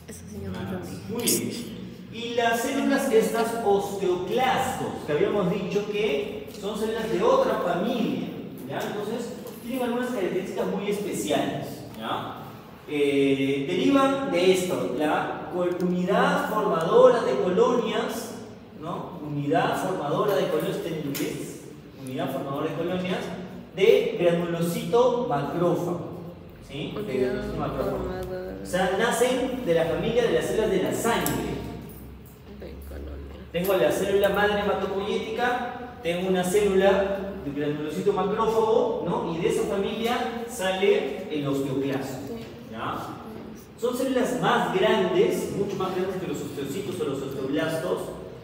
Eso sí no lo entendí. Muy bien. Y las células, estas osteoclastos, que habíamos dicho que son células de otra familia, ¿ya? Entonces, tienen algunas características muy especiales, ¿ya? Derivan de esto, la unidad formadora de colonias, ¿no? Unidad formadora de colonias, unidad formadora de colonias de granulocito macrófago, ¿sí? De granulocito macrófago. O sea, nacen de la familia de las células de la sangre. Tengo la célula madre hematopoyética, tengo una célula de granulocito macrófago, ¿no? Y de esa familia sale el osteoclasto, ¿ya? Son células más grandes, mucho más grandes que los osteocitos o los osteoblastos.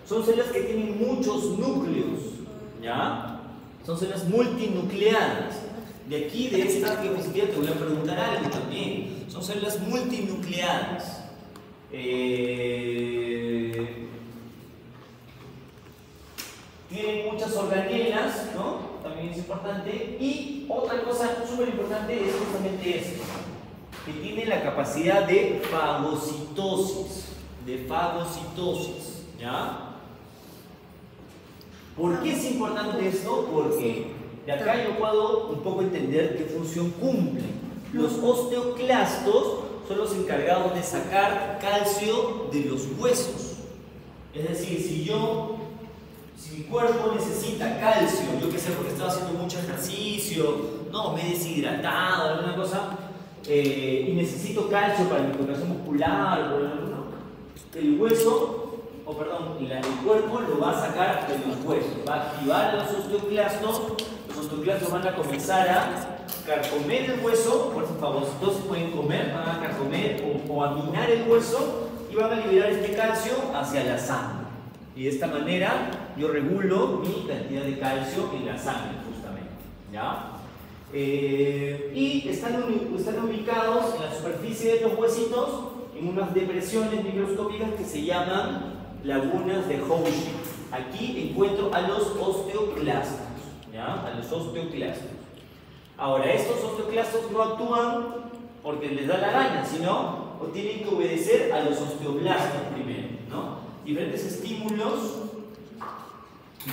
Son células que tienen muchos núcleos, ¿ya? Son células multinucleadas. De aquí, de esta diapositiva, te voy a preguntar algo también. Son células multinucleadas. Tienen muchas organelas, ¿no? También es importante. Y otra cosa súper importante es justamente esto, que tiene la capacidad de fagocitosis. ¿Ya? ¿Por qué es importante esto? Porque de acá yo puedo un poco entender qué función cumplen. Los osteoclastos son los encargados de sacar calcio de los huesos. Es decir, si mi cuerpo necesita calcio, yo qué sé, porque estaba haciendo mucho ejercicio, no, me he deshidratado, alguna cosa, y necesito calcio para mi contracción muscular, ¿no? El hueso, el cuerpo lo va a sacar de los huesos, va a activar los osteoclastos van a comenzar a carcomer el hueso, por favor, entonces pueden comer, van a carcomer o a minar el hueso y van a liberar este calcio hacia la sangre. Y de esta manera yo regulo mi cantidad de calcio en la sangre, justamente. ¿Ya? Y están ubicados en la superficie de los huesitos en unas depresiones microscópicas que se llaman lagunas de Houchet. Aquí encuentro a los osteoclastos. ¿Ya? A los osteoclastos. Ahora, estos osteoclastos no actúan porque les da la gana, sino tienen que obedecer a los osteoblastos primero, ¿no? Diferentes estímulos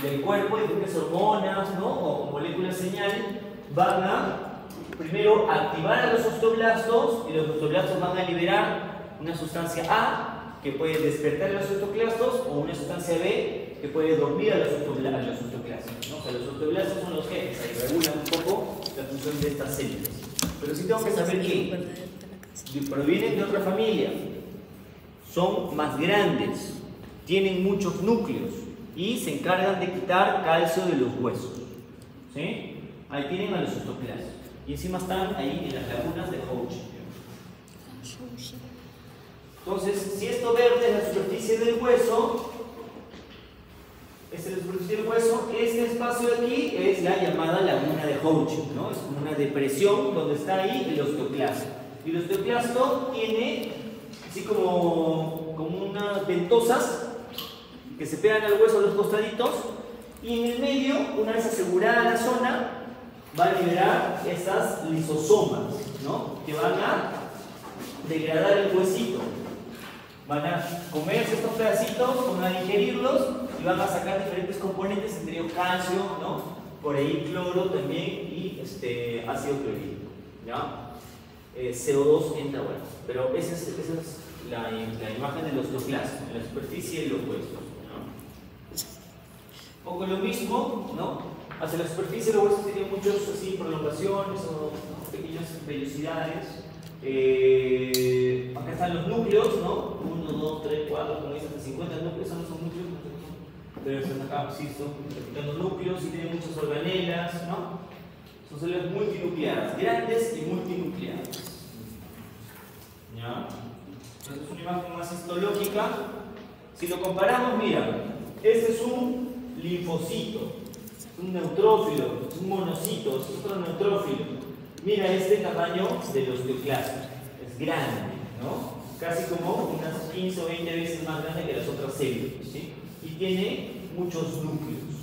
del cuerpo, diferentes hormonas, ¿no? O moléculas señal van a primero activar a los osteoblastos y los osteoblastos van a liberar una sustancia A que puede despertar a los osteoclastos o una sustancia B que puede dormir a los osteoclastos, ¿no? O sea, los osteoblastos son los jefes, ahí regulan un poco la función de estas células. Pero sí tengo que saber que provienen de otra familia, son más grandes, tienen muchos núcleos y se encargan de quitar calcio de los huesos. ¿Sí? Ahí tienen a los osteoclastos. Y encima están ahí en las lagunas de Houchet. Entonces, si esto verde es la superficie del hueso, este espacio de aquí es la llamada laguna de Houchet, ¿no? Es como una depresión donde está ahí el osteoclasto. Y el osteoclasto tiene así como unas ventosas que se pegan al hueso a los costaditos, y en el medio, una vez asegurada la zona, va a liberar estas lisosomas, ¿no? Que van a degradar el huesito. Van a comerse estos pedacitos, van a digerirlos y van a sacar diferentes componentes, entre ellos calcio, ¿no? Por ahí cloro también y ácido clorhídrico, ¿ya? CO2 entra, bueno, pero esa es la imagen del osteoclasto, en la superficie de los huesos, ¿no? Un poco lo mismo, ¿no? Hacia la superficie de los huesos tienen muchas así prolongaciones o pequeñas vellosidades. Acá están los núcleos, ¿no? 1, 2, 3, 4, como dicen, hasta 50 núcleos, esos no son núcleos, no sé qué son. Pero están acá, sí, son los núcleos y tienen muchas organelas, ¿no? Son células multinucleadas, grandes y multinucleadas. ¿Ya? Entonces es una imagen más histológica. Si lo comparamos, mira, este es un linfocito, un neutrófilo, es un monocito, es otro neutrófilo. Mira este tamaño del osteoclasto, es grande, ¿no? Casi como unas 15 o 20 veces más grande que las otras células, ¿sí? Y tiene muchos núcleos.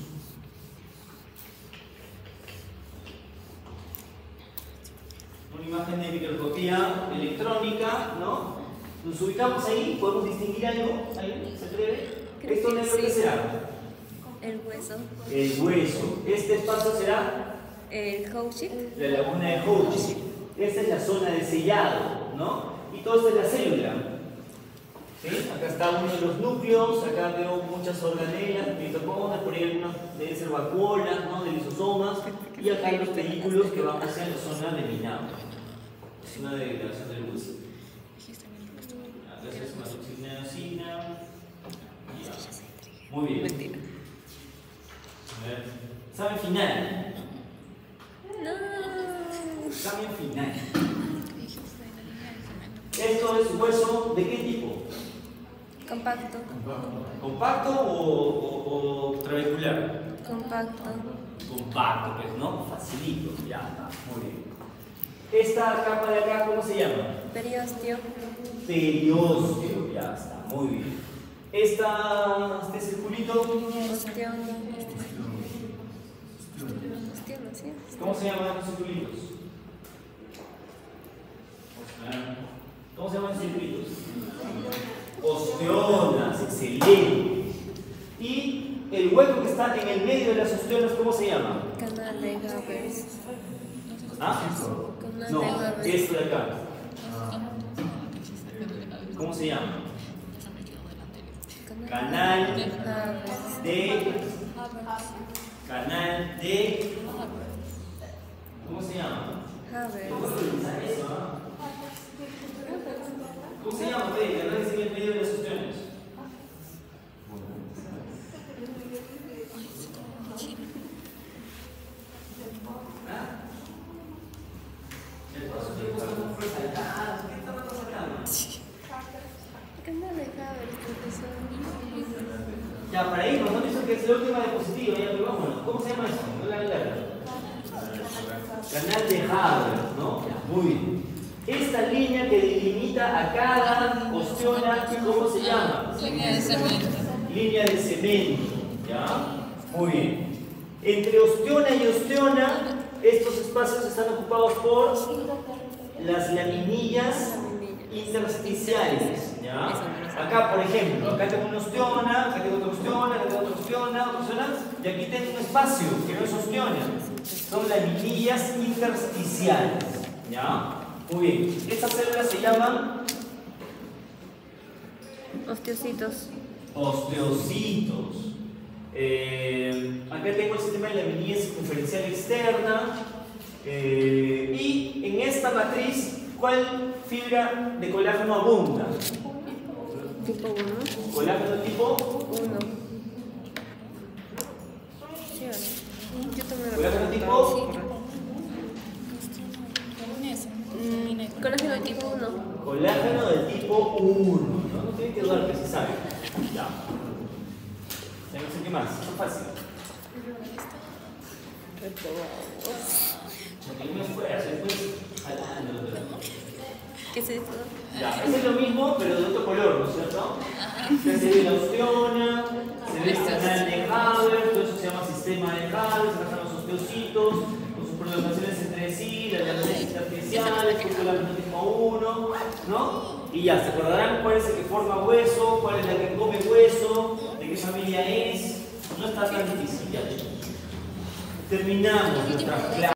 Una imagen de microscopía electrónica, ¿no? Nos ubicamos ahí, podemos distinguir algo, ¿alguien se atreve? ¿Esto no es lo que será? El hueso. El hueso. Este espacio será El Houchet. la laguna de Houchet. Esta es la zona de sellado, ¿no? Y todo esto es la célula. ¿Sí? Acá está uno de los núcleos, acá veo muchas organelas, mitocondrias, por ahí algunas deben ser vacuolas, ¿no? De lisosomas, y acá hay los películos que van hacia la zona de minado, zona de degradación del hueso. Acá se hace hematoxina. Muy bien. A ver. Examen final. No. Examen final. ¿Esto es hueso de qué tipo? Compacto. ¿Compacto o trabecular? Compacto. Compacto, pues, ¿no? Facilito, ya está, muy bien. Esta capa de acá, ¿cómo se llama? Periósteo. Periósteo, ya está, muy bien. Este circulito, Osteono. Osteono, sí. ¿cómo se llaman los circulitos? ¿Cómo se llaman los circulitos? Osteonas, excelente. el hueco que está en el medio de las ostiones, ¿cómo se llama? Canal de Havers. ¿Ah? Canal No, de Havers. esto de acá. ¿Cómo se llama? Canal Havers. de... Canal de... ¿Cómo se llama? Havers. Eso, ¿ah? ¿Cómo se llama? Ve, canal que está en el medio de las ostiones. Canal de Havers, profesor. Ya, para irnos, ¿no? Dice que es la última diapositiva, ya, pero vámonos. ¿Cómo se llama eso? No la larga. Canal de Havers, ¿no? Muy bien. Esta línea que delimita a cada ostiona, ¿cómo se llama? Línea de cemento. Línea de cemento, ¿ya? Muy bien. Entre ostiona y ostiona, estos espacios están ocupados por las laminillas intersticiales, ¿ya? Acá, por ejemplo, acá tengo una ostiona, acá tengo otra ostiona, acá tengo otra ostiona, y aquí tengo un espacio que no es ostiona. Son laminillas intersticiales, ¿ya? Muy bien. Estas células se llaman Osteocitos. osteocitos. Acá tengo el sistema de laminilla circunferencial externa. Y en esta matriz, ¿cuál fibra de colágeno abunda? Tipo 1. Colágeno tipo 1. ¿Sí o no? Yo también lo colágeno preguntaba. tipo Colágeno tipo 1. colágeno del tipo 1. No tienen que dudar que se sabe. Ya. Ya no sé qué más. Es fácil. Porque no me esfuerzo, después jalando. ¿Qué es esto? Ya, es lo mismo, pero de otro color, ¿no es cierto? Ya se ve la ostiona, se ve el canal de Havers, todo eso se llama sistema de Havers, acá están los osteocitos, con sus prolongaciones entre sí, las laminillas intersticiales, el colágeno tipo 1, ¿no? Y ya, se acordarán cuál es el que forma hueso, cuál es la que come hueso, de qué familia es, no está tan difícil, ya. Terminamos nuestra clase.